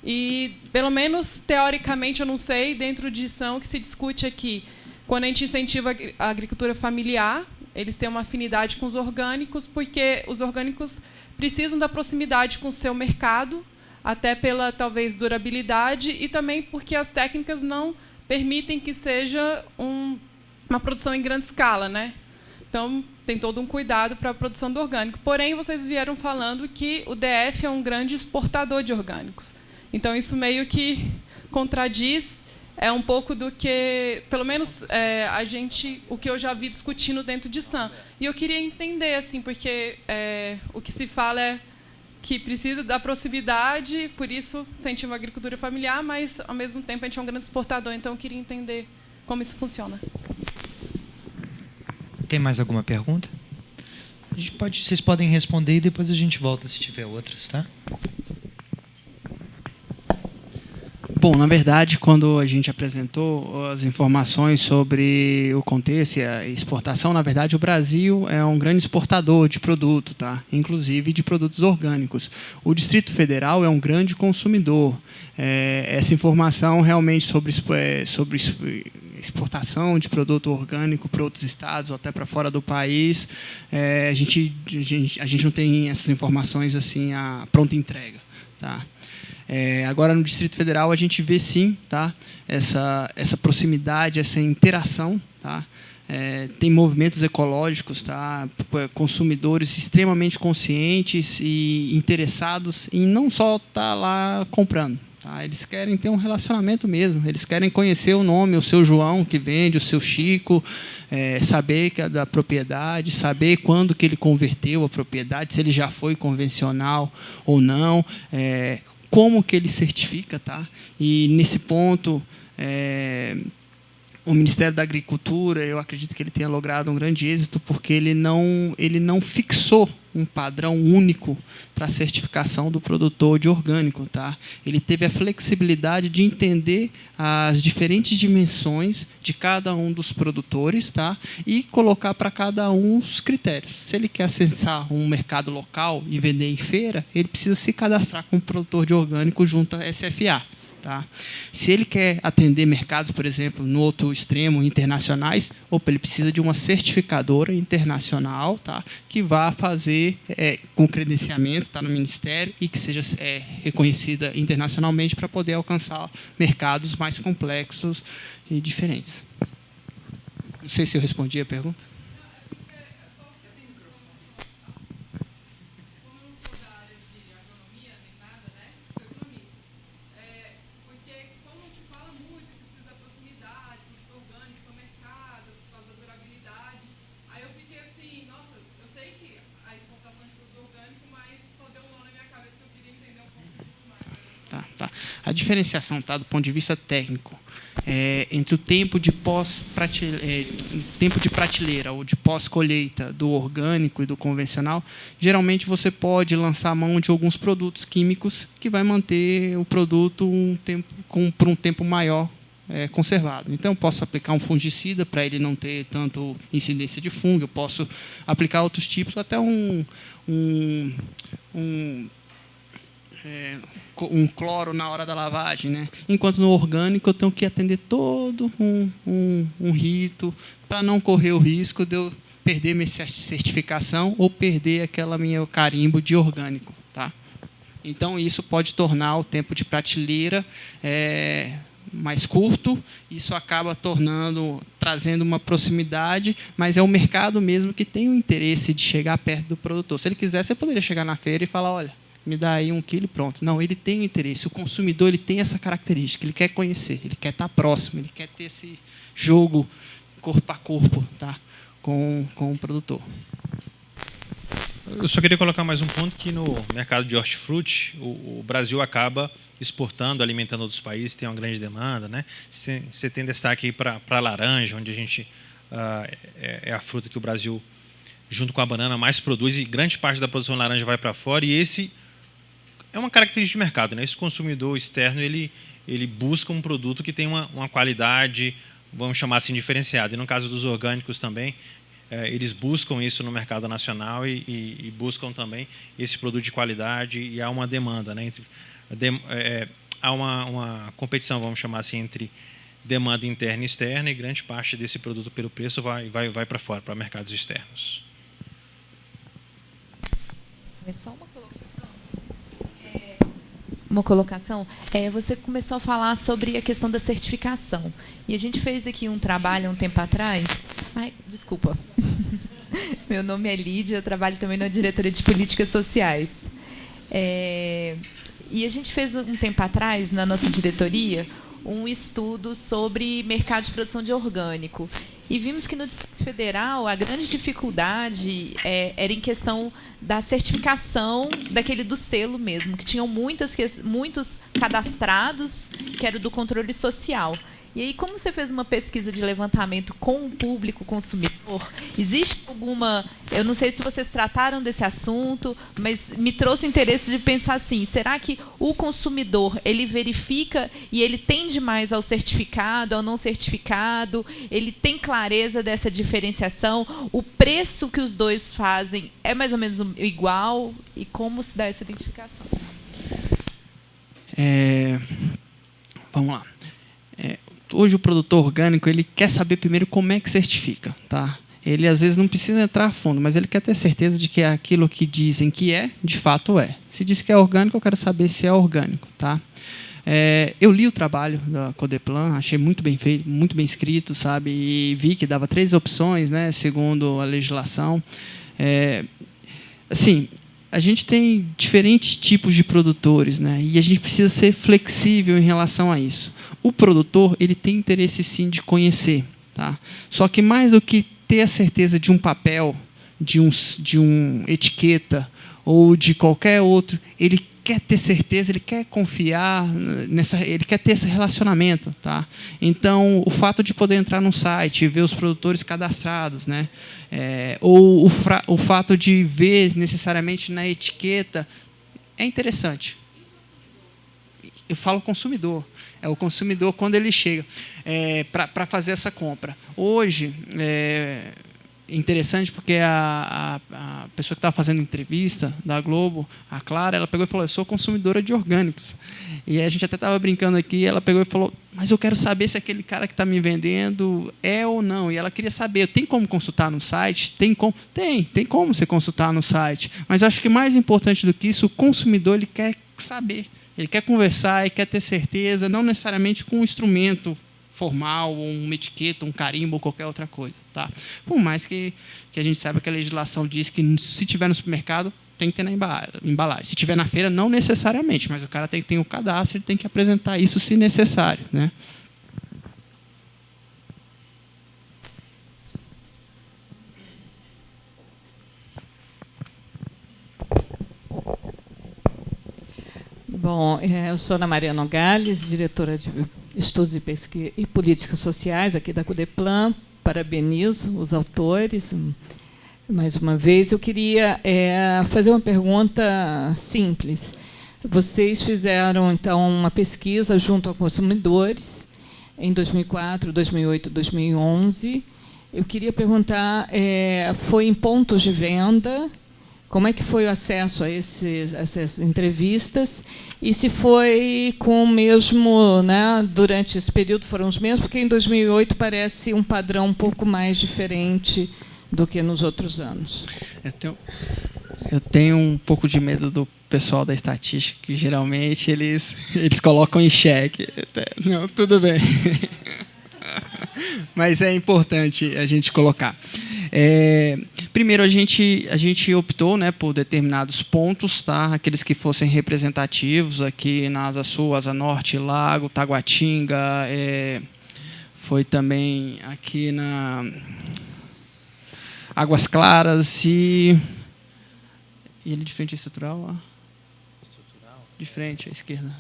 E, pelo menos teoricamente, eu não sei, dentro de SAN, que se discute aqui, quando a gente incentiva a agricultura familiar, eles têm uma afinidade com os orgânicos, porque os orgânicos precisam da proximidade com o seu mercado, até pela, talvez, durabilidade, e também porque as técnicas não permitem que seja uma produção em grande escala, né? Então, tem todo um cuidado para a produção do orgânico. Porém, vocês vieram falando que o DF é um grande exportador de orgânicos. Então, isso meio que contradiz um pouco do que, pelo menos, o que eu já vi discutindo dentro de SAN. E eu queria entender, assim, porque o que se fala é que precisa da proximidade, por isso incentiva a agricultura familiar, mas, ao mesmo tempo, a gente é um grande exportador. Então, eu queria entender como isso funciona. Tem mais alguma pergunta? Vocês podem responder e depois a gente volta se tiver outras, tá? Bom, na verdade, quando a gente apresentou as informações sobre o contexto e a exportação, na verdade, o Brasil é um grande exportador de produto, tá? Inclusive de produtos orgânicos. O Distrito Federal é um grande consumidor. Essa informação realmente sobre exportação de produto orgânico para outros estados ou até para fora do país, a gente não tem essas informações assim a pronta entrega, tá? Agora, no Distrito Federal, a gente vê, sim, tá? essa proximidade, essa interação. Tá? Tem movimentos ecológicos, tá? Consumidores extremamente conscientes e interessados em não só estar lá comprando. Tá? Eles querem ter um relacionamento mesmo, eles querem conhecer o nome, o seu João que vende, o seu Chico, saber que é da propriedade, saber quando que ele converteu a propriedade, se ele já foi convencional ou não, como que ele certifica, tá? E nesse ponto, o Ministério da Agricultura, eu acredito que ele tenha logrado um grande êxito, porque ele não fixou um padrão único para a certificação do produtor de orgânico, tá? Ele teve a flexibilidade de entender as diferentes dimensões de cada um dos produtores, tá? E colocar para cada um os critérios. Se ele quer acessar um mercado local e vender em feira, ele precisa se cadastrar como produtor de orgânico junto à SFA. Tá? Se ele quer atender mercados, por exemplo, no outro extremo, internacionais, ele precisa de uma certificadora internacional, tá? Que vá fazer com credenciamento, tá, no Ministério, e que seja reconhecida internacionalmente para poder alcançar mercados mais complexos e diferentes. Não sei se eu respondi a pergunta. A diferenciação, tá, do ponto de vista técnico, entre o tempo de prateleira ou de pós-colheita do orgânico e do convencional, geralmente você pode lançar a mão de alguns produtos químicos que vai manter o produto por um tempo maior conservado. Então, eu posso aplicar um fungicida para ele não ter tanto incidência de fungo, eu posso aplicar outros tipos, até um cloro na hora da lavagem, né? Enquanto no orgânico eu tenho que atender todo um rito para não correr o risco de eu perder minha certificação ou perder aquela minha carimbo de orgânico, tá? Então isso pode tornar o tempo de prateleira mais curto. Isso acaba trazendo uma proximidade, mas é o mercado mesmo que tem o interesse de chegar perto do produtor. Se ele quiser, você poderia chegar na feira e falar, olha, me dá aí 1 quilo e pronto. Não, ele tem interesse. O consumidor ele tem essa característica. Ele quer conhecer, ele quer estar próximo, ele quer ter esse jogo corpo a corpo, tá? com o produtor. Eu só queria colocar mais um ponto, que no mercado de hortifruti, o Brasil acaba exportando, alimentando outros países, tem uma grande demanda, né? Você tem destaque aí para a laranja, onde a gente é a fruta que o Brasil, junto com a banana, mais produz, e grande parte da produção de laranja vai para fora, e esse é uma característica de mercado, né? Esse consumidor externo, ele busca um produto que tem uma qualidade, vamos chamar assim, diferenciada. E no caso dos orgânicos também, eles buscam isso no mercado nacional e buscam também esse produto de qualidade, e há uma demanda, né? Há uma competição, vamos chamar assim, entre demanda interna e externa, e grande parte desse produto, pelo preço, vai para fora, para mercados externos. É só uma colocação. Você começou a falar sobre a questão da certificação. E a gente fez aqui um trabalho um tempo atrás. Ai, desculpa. Meu nome é Lídia, eu trabalho também na diretoria de políticas sociais. E a gente fez um tempo atrás, na nossa diretoria, um estudo sobre mercado de produção de orgânico. E vimos que no Distrito Federal a grande dificuldade era em questão da certificação do selo mesmo, que tinham muitos cadastrados, que era do controle social. E aí, como você fez uma pesquisa de levantamento com o público consumidor, existe alguma... Eu não sei se vocês trataram desse assunto, mas me trouxe interesse de pensar assim, será que o consumidor, ele verifica e ele tende mais ao certificado, ao não certificado, ele tem clareza dessa diferenciação, o preço que os dois fazem é mais ou menos igual, e como se dá essa identificação? Vamos lá. Hoje o produtor orgânico ele quer saber primeiro como é que certifica, tá? Ele às vezes não precisa entrar a fundo, mas ele quer ter certeza de que aquilo que dizem que de fato é. Se diz que é orgânico, eu quero saber se é orgânico, tá? Eu li o trabalho da Codeplan, achei muito bem feito, muito bem escrito, sabe? E vi que dava 3 opções, né, segundo a legislação. Assim, a gente tem diferentes tipos de produtores, né? E a gente precisa ser flexível em relação a isso. O produtor ele tem interesse, sim, de conhecer. Tá? Só que mais do que ter a certeza de um papel, de um etiqueta ou de qualquer outro, ele quer ter certeza, ele quer confiar, ele quer ter esse relacionamento. Tá? Então, o fato de poder entrar num site e ver os produtores cadastrados, né? Ou o fato de ver necessariamente na etiqueta, é interessante. Eu falo consumidor. É o consumidor quando ele chega para fazer essa compra. Hoje, é interessante porque a pessoa que estava fazendo entrevista da Globo, a Clara, ela pegou e falou, eu sou consumidora de orgânicos. E a gente até estava brincando aqui, ela pegou e falou, mas eu quero saber se aquele cara que está me vendendo é ou não. E ela queria saber, tem como consultar no site? Tem como você consultar no site. Mas acho que mais importante do que isso, o consumidor ele quer saber. Ele quer conversar e quer ter certeza, não necessariamente com um instrumento formal, ou uma etiqueta, um carimbo ou qualquer outra coisa. Tá? Por mais que a gente saiba que a legislação diz que, se tiver no supermercado, tem que ter na embalagem. Se tiver na feira, não necessariamente, mas o cara tem que ter um cadastro, ele tem que apresentar isso se necessário. Né? Bom, eu sou Ana Maria Nogales, diretora de Estudos e Pesquisa e Políticas Sociais aqui da Codeplan. Parabenizo os autores. Mais uma vez, eu queria fazer uma pergunta simples. Vocês fizeram, então, uma pesquisa junto a consumidores em 2004, 2008, 2011. Eu queria perguntar, foi em pontos de venda? Como é que foi o acesso a essas entrevistas? E se foi com o mesmo, né, durante esse período foram os mesmos, porque em 2008 parece um padrão um pouco mais diferente do que nos outros anos. Eu tenho um pouco de medo do pessoal da estatística, que geralmente eles colocam em xeque. Não, tudo bem. Mas é importante a gente colocar. Primeiro, a gente optou, né, por determinados pontos, tá? Aqueles que fossem representativos aqui na Asa Sul, Asa Norte, Lago, Taguatinga, foi também aqui na Águas Claras e ele de frente à estrutural, ó. De frente à esquerda.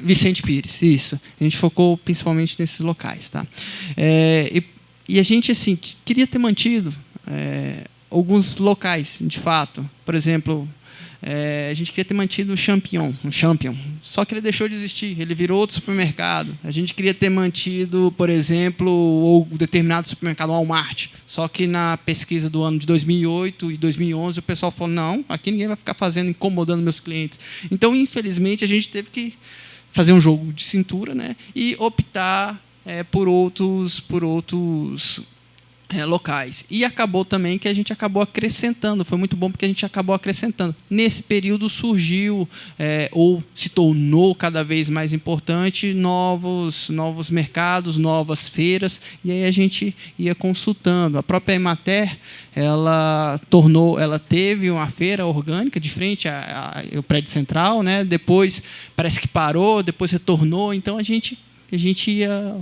Vicente Pires, isso. A gente focou principalmente nesses locais, tá? E a gente, assim, queria ter mantido alguns locais, de fato. Por exemplo, a gente queria ter mantido o Champion, só que ele deixou de existir, ele virou outro supermercado. A gente queria ter mantido, por exemplo, o determinado supermercado Walmart, só que na pesquisa do ano de 2008 e 2011 o pessoal falou, não, aqui ninguém vai ficar incomodando meus clientes. Então, infelizmente, a gente teve que fazer um jogo de cintura, né, e optar por outros locais. E acabou também que a gente acabou acrescentando, foi muito bom porque a gente acabou acrescentando. Nesse período surgiu, ou se tornou cada vez mais importante, novos mercados, novas feiras, e aí a gente ia consultando. A própria Emater, ela teve uma feira orgânica de frente ao prédio central, né? Depois parece que parou, depois retornou, então a gente ia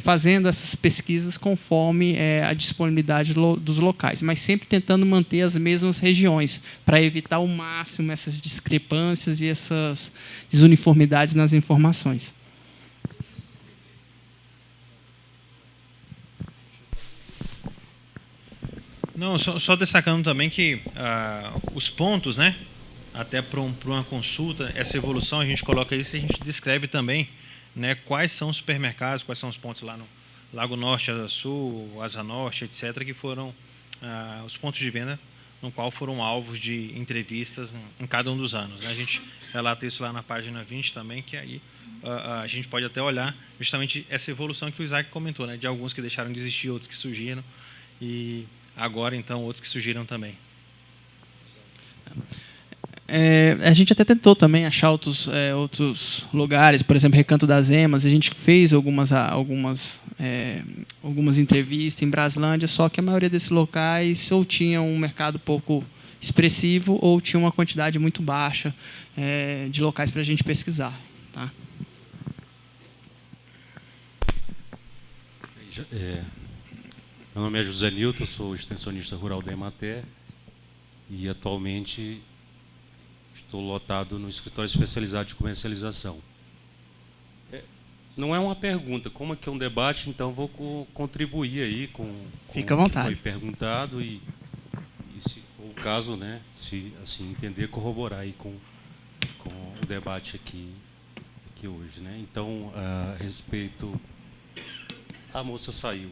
fazendo essas pesquisas conforme a disponibilidade dos locais, mas sempre tentando manter as mesmas regiões, para evitar ao máximo essas discrepâncias e essas desuniformidades nas informações. Não, só destacando também que os pontos, né, até para uma consulta, essa evolução a gente coloca isso e a gente descreve também, né, quais são os supermercados, quais são os pontos lá no Lago Norte, Asa Sul, Asa Norte, etc., que foram os pontos de venda no qual foram alvos de entrevistas em cada um dos anos, né? A gente relata isso lá na página 20 também, que aí a gente pode até olhar justamente essa evolução que o Isaac comentou, né, de alguns que deixaram de existir, outros que surgiram, e agora, então, outros que surgiram também. A gente até tentou também achar outros lugares, por exemplo, Recanto das Emas. A gente fez algumas entrevistas em Braslândia, só que a maioria desses locais ou tinha um mercado pouco expressivo ou tinha uma quantidade muito baixa de locais para a gente pesquisar. Tá? Meu nome é José Nilton, sou extensionista rural da Emater e atualmente estou lotado no escritório especializado de comercialização. Não é uma pergunta, como aqui é um debate, então vou contribuir aí com Fica à vontade. O que foi perguntado e se for o caso, né, se assim entender, corroborar aí com o debate aqui hoje, né? Então, a respeito, a moça saiu.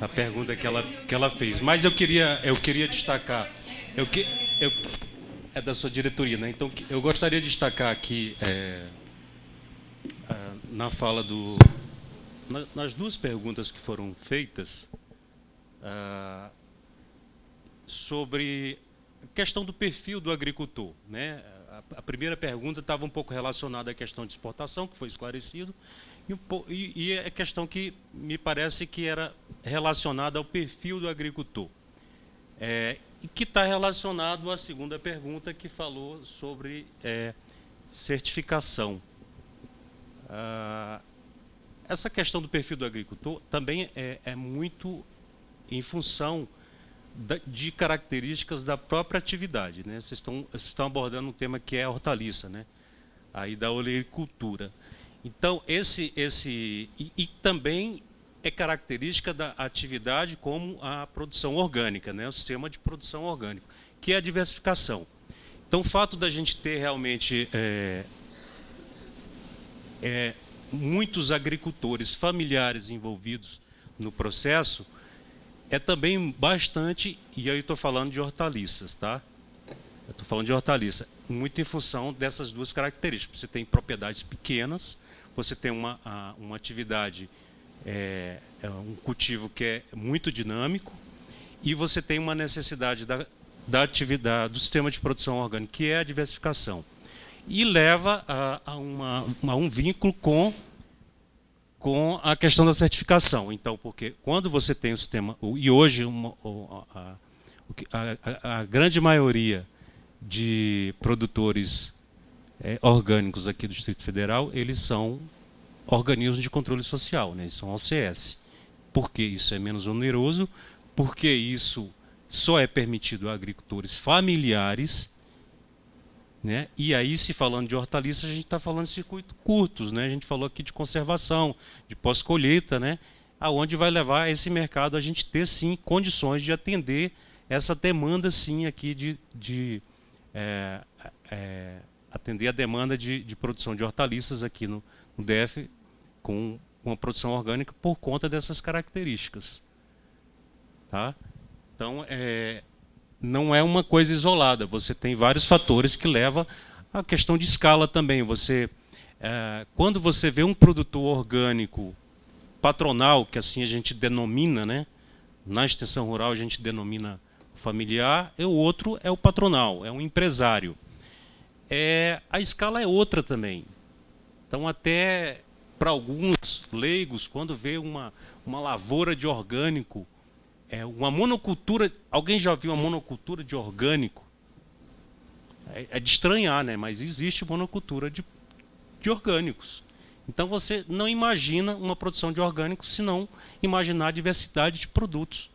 A pergunta que ela fez, mas eu queria destacar, é da sua diretoria, né? Então eu gostaria de destacar aqui na fala nas duas perguntas que foram feitas sobre a questão do perfil do agricultor, né? A primeira pergunta estava um pouco relacionada à questão de exportação, que foi esclarecido, e a questão que me parece que era relacionada ao perfil do agricultor. E que está relacionado à segunda pergunta, que falou sobre certificação. Essa questão do perfil do agricultor também é muito em função de características da própria atividade, né? Vocês estão abordando um tema que é a hortaliça, né? Aí da olericultura. Então, e também é característica da atividade como a produção orgânica, né? O sistema de produção orgânica, que é a diversificação. Então, o fato da gente ter realmente muitos agricultores familiares envolvidos no processo, é também bastante, e aí estou falando de hortaliças, tá? Eu estou falando de hortaliça, muito em função dessas duas características. Você tem propriedades pequenas, você tem uma atividade, um cultivo que é muito dinâmico, e você tem uma necessidade da atividade, do sistema de produção orgânica, que é a diversificação. E leva a um vínculo com a questão da certificação. Então, porque quando você tem o sistema, e hoje a grande maioria de produtores orgânicos aqui do Distrito Federal, eles são organismos de controle social, né? Eles são OCS. Por que isso é menos oneroso? Porque isso só é permitido a agricultores familiares, né? E aí, se falando de hortaliças, a gente está falando de circuitos curtos, né? A gente falou aqui de conservação, de pós-colheita, né? Aonde vai levar esse mercado a gente ter, sim, condições de atender essa demanda, sim, aqui atender a demanda de produção de hortaliças aqui no DF com uma produção orgânica por conta dessas características. Tá? Então, não é uma coisa isolada, você tem vários fatores que levam à questão de escala também. Quando você vê um produtor orgânico patronal, que assim a gente denomina, né? Na extensão rural a gente denomina familiar, e o outro é o patronal, é um empresário. A escala é outra também. Então, até para alguns leigos, quando vê uma lavoura de orgânico, uma monocultura, alguém já viu uma monocultura de orgânico? É de estranhar, né? Mas existe monocultura de orgânicos. Então você não imagina uma produção de orgânicos se não imaginar a diversidade de produtos,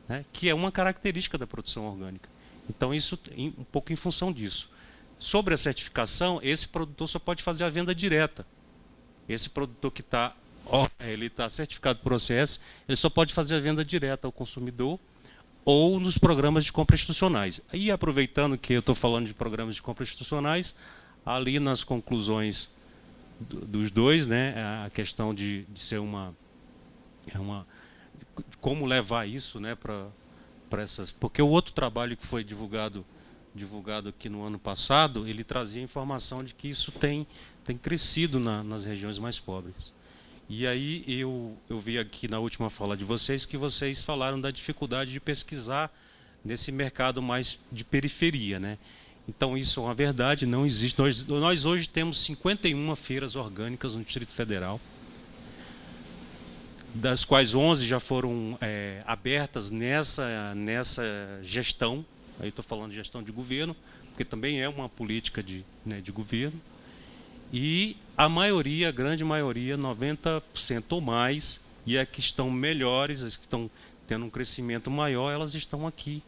né? Que é uma característica da produção orgânica. Então isso um pouco em função disso. Sobre a certificação, esse produtor só pode fazer a venda direta. Esse produtor que ele está certificado por OCS, ele só pode fazer a venda direta ao consumidor ou nos programas de compra institucionais. E aproveitando que eu estou falando de programas de compra institucionais, ali nas conclusões dos dois, né, a questão de ser como levar isso, né, para essas, porque o outro trabalho que foi divulgado aqui no ano passado, ele trazia informação de que isso tem crescido nas regiões mais pobres. E aí eu vi aqui na última fala de vocês que vocês falaram da dificuldade de pesquisar nesse mercado mais de periferia, né? Então isso é uma verdade, não existe. Nós hoje temos 51 feiras orgânicas no Distrito Federal, das quais 11 já foram abertas nessa gestão. Aí estou falando de gestão de governo, porque também é uma política de governo. E a maioria, a grande maioria, 90% ou mais, e as que estão melhores, as que estão tendo um crescimento maior, elas estão aqui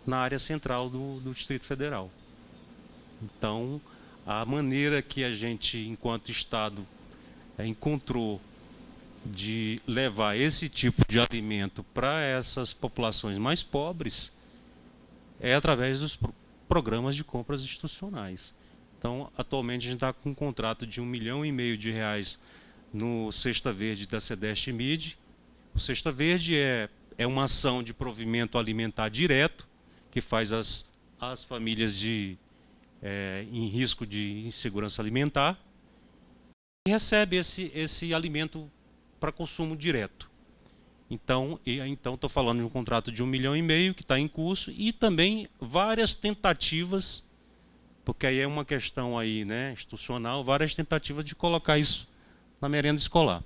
na área central do Distrito Federal. Então, a maneira que a gente, enquanto Estado, encontrou de levar esse tipo de alimento para essas populações mais pobres é através dos programas de compras institucionais. Então, atualmente, a gente está com um contrato de R$1,5 milhão no Cesta Verde da Cedeste Mid. O Cesta Verde é uma ação de provimento alimentar direto, que faz as famílias em risco de insegurança alimentar, e recebe esse alimento para consumo direto. Então estou falando de um contrato de R$1,5 milhão que está em curso, e também várias tentativas, porque aí é uma questão aí, né, institucional, várias tentativas de colocar isso na merenda escolar.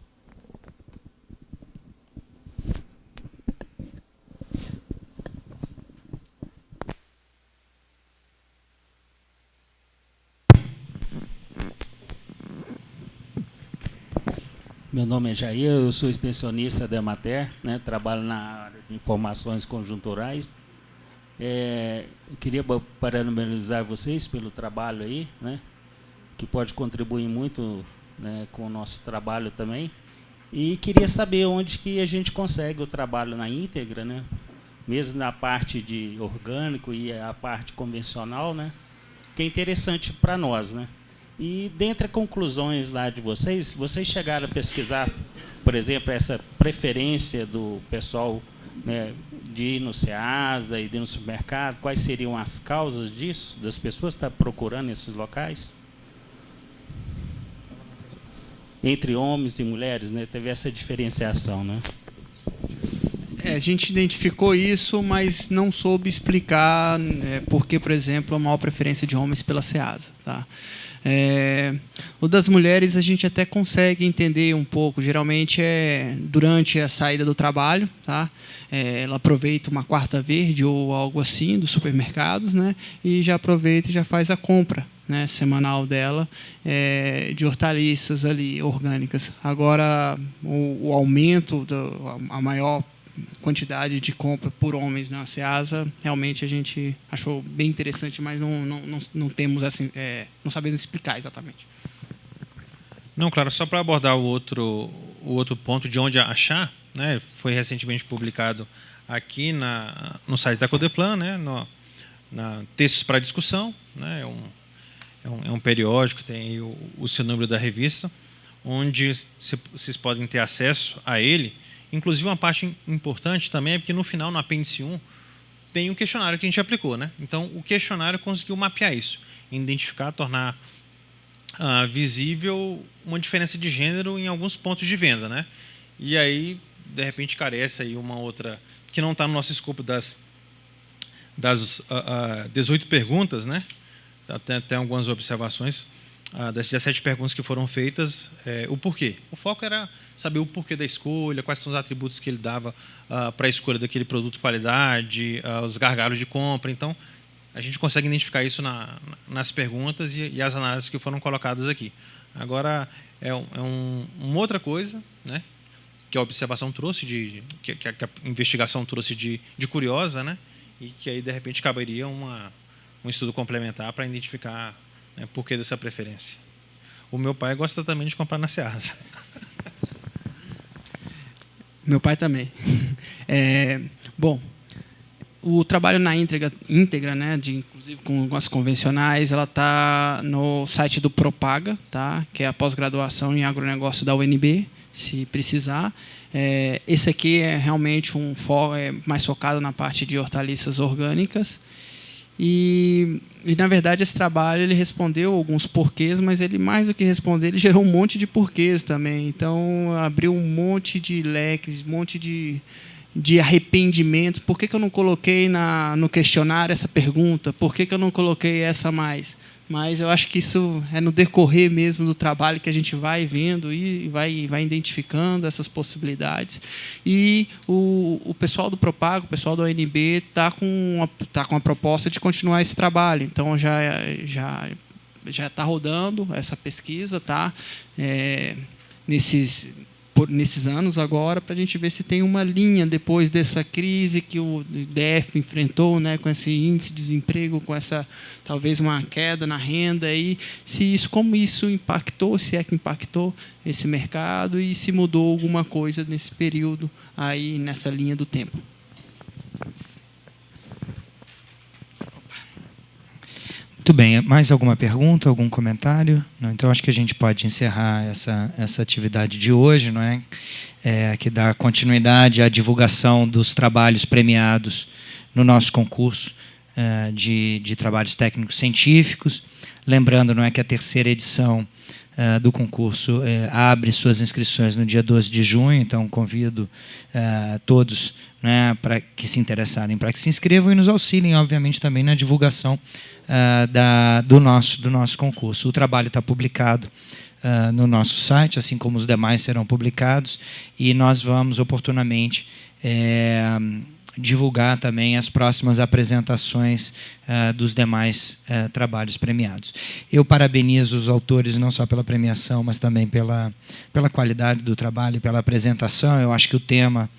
Meu nome é Jair, eu sou extensionista da Emater, né, trabalho na área de informações conjunturais. Eu queria parabenizar vocês pelo trabalho aí, né, que pode contribuir muito, né, com o nosso trabalho também. E queria saber onde que a gente consegue o trabalho na íntegra, né, mesmo na parte de orgânico e a parte convencional, né, que é interessante para nós, né. E dentre as conclusões lá de vocês chegaram a pesquisar, por exemplo, essa preferência do pessoal, né, de ir no Ceasa e de ir no supermercado? Quais seriam as causas disso, das pessoas estar procurando esses locais? Entre homens e mulheres, né, teve essa diferenciação, né? A gente identificou isso, mas não soube explicar por que, por exemplo, a maior preferência de homens pela Ceasa, tá? O das mulheres a gente até consegue entender um pouco. Geralmente é durante a saída do trabalho, tá? Ela aproveita uma quarta verde ou algo assim dos supermercados, né? E já aproveita e já faz a compra, né, semanal dela, de hortaliças ali orgânicas. Agora o aumento, a maior quantidade de compra por homens na Ceasa, realmente a gente achou bem interessante, mas não temos assim, não sabemos explicar exatamente. Não, claro, só para abordar o outro ponto de onde achar, né, foi recentemente publicado aqui no site da Codeplan, né, na Textos para Discussão, né, é um periódico, tem aí o seu número da revista, onde vocês podem ter acesso a ele. Inclusive, uma parte importante também é porque no final, no apêndice 1, tem um questionário que a gente aplicou, né? Então, o questionário conseguiu mapear isso, identificar, tornar visível uma diferença de gênero em alguns pontos de venda, né? E aí, de repente, carece aí uma outra, que não está no nosso escopo das 18 perguntas, né? Tem algumas observações. Das 17 perguntas que foram feitas, o porquê. O foco era saber o porquê da escolha, quais são os atributos que ele dava para a escolha daquele produto de qualidade, os gargalos de compra. Então, a gente consegue identificar isso nas perguntas e as análises que foram colocadas aqui. Agora, uma outra coisa, né, que a observação trouxe, que a investigação trouxe de curiosa, né, e que aí, de repente, caberia um estudo complementar para identificar por que dessa preferência. O meu pai gosta também de comprar na Ceasa. Meu pai também. Bom, o trabalho na íntegra, né, inclusive com as convencionais, ela está no site do Propaga, tá, que é a pós-graduação em agronegócio da UNB, se precisar. Esse aqui é realmente mais focado na parte de hortaliças orgânicas. E, na verdade, esse trabalho ele respondeu alguns porquês, mas ele, mais do que responder, ele gerou um monte de porquês também. Então, abriu um monte de leques, um monte de arrependimentos. Por que eu não coloquei no questionário essa pergunta? Por que eu não coloquei essa a mais? Mas eu acho que isso é no decorrer mesmo do trabalho que a gente vai vendo e vai identificando essas possibilidades. E o pessoal do Propago, o pessoal da ONB, está com a proposta de continuar esse trabalho. Então, já está rodando essa pesquisa, tá? Nesses anos agora, para a gente ver se tem uma linha depois dessa crise que o DF enfrentou, né, com esse índice de desemprego, com essa talvez uma queda na renda, e como isso impactou, se é que impactou esse mercado e se mudou alguma coisa nesse período aí nessa linha do tempo. Muito bem. Mais alguma pergunta, algum comentário? Não, então, acho que a gente pode encerrar essa atividade de hoje, não é? Que dá continuidade à divulgação dos trabalhos premiados no nosso concurso de trabalhos técnicos científicos. Lembrando, não é, que a terceira edição do concurso abre suas inscrições no dia 12 de junho, então convido todos, né, para que se interessarem, para que se inscrevam e nos auxiliem, obviamente, também na divulgação do nosso concurso. O trabalho está publicado no nosso site, assim como os demais serão publicados, e nós vamos oportunamente divulgar também as próximas apresentações dos demais trabalhos premiados. Eu parabenizo os autores não só pela premiação, mas também pela qualidade do trabalho, pela apresentação. Eu acho que o tema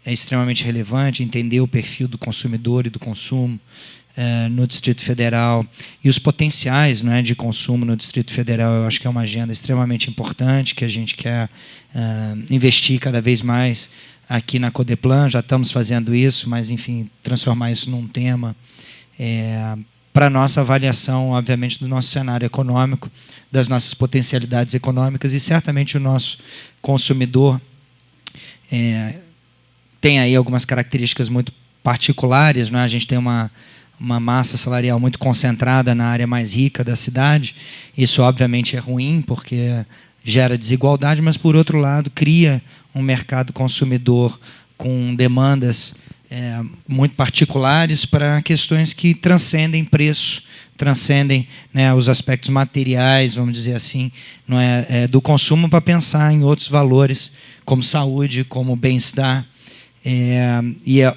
é extremamente relevante, entender o perfil do consumidor e do consumo no Distrito Federal e os potenciais, não é, de consumo no Distrito Federal. Eu acho que é uma agenda extremamente importante que a gente quer investir cada vez mais aqui na Codeplan. Já estamos fazendo isso, mas, enfim, transformar isso num tema para a nossa avaliação, obviamente, do nosso cenário econômico, das nossas potencialidades econômicas, e certamente o nosso consumidor tem aí algumas características muito particulares, né? A gente tem uma massa salarial muito concentrada na área mais rica da cidade. Isso, obviamente, é ruim, porque gera desigualdade, mas, por outro lado, cria um mercado consumidor com demandas muito particulares para questões que transcendem preço, transcendem, né, os aspectos materiais, vamos dizer assim, não do consumo, para pensar em outros valores, como saúde, como bem-estar.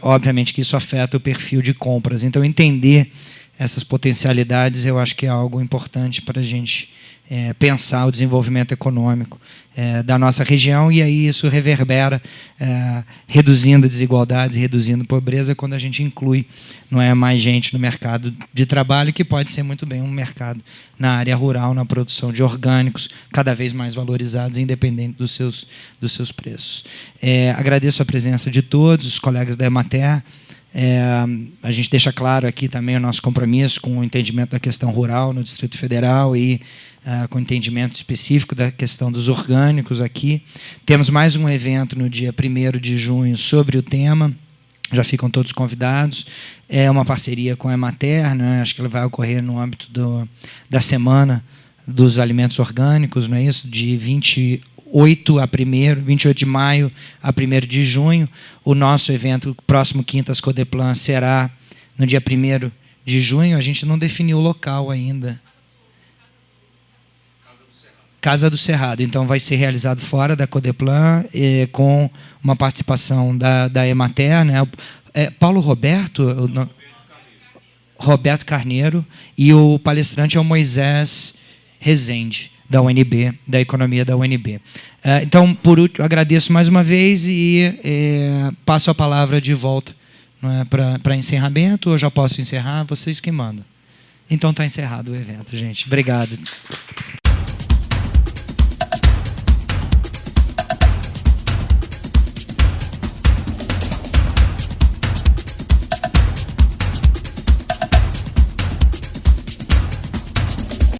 Obviamente que isso afeta o perfil de compras. Então, entender essas potencialidades, eu acho que é algo importante para a gente pensar o desenvolvimento econômico da nossa região, e aí isso reverbera, reduzindo desigualdades, reduzindo pobreza, quando a gente inclui, não é, mais gente no mercado de trabalho, que pode ser muito bem um mercado na área rural, na produção de orgânicos, cada vez mais valorizados, independente dos seus preços. Agradeço a presença de todos os colegas da Emater. A gente deixa claro aqui também o nosso compromisso com o entendimento da questão rural no Distrito Federal e com o entendimento específico da questão dos orgânicos aqui. Temos mais um evento no dia 1º de junho sobre o tema, já ficam todos convidados. É uma parceria com a Emater, né? Acho que ela vai ocorrer no âmbito da Semana dos Alimentos Orgânicos, não é isso? De 28 de maio a 1º de junho. O nosso evento, próximo Quintas Codeplan, será no dia 1º de junho. A gente não definiu o local ainda. Casa do Cerrado. Então, vai ser realizado fora da Codeplan, com uma participação da Emater, né? Paulo Roberto Carneiro, e o palestrante é o Moisés Rezende, da UNB, da Economia da UNB. Então, por último, agradeço mais uma vez e passo a palavra de volta, não é, para encerramento, ou já posso encerrar? Vocês que mandam. Então, está encerrado o evento, gente. Obrigado.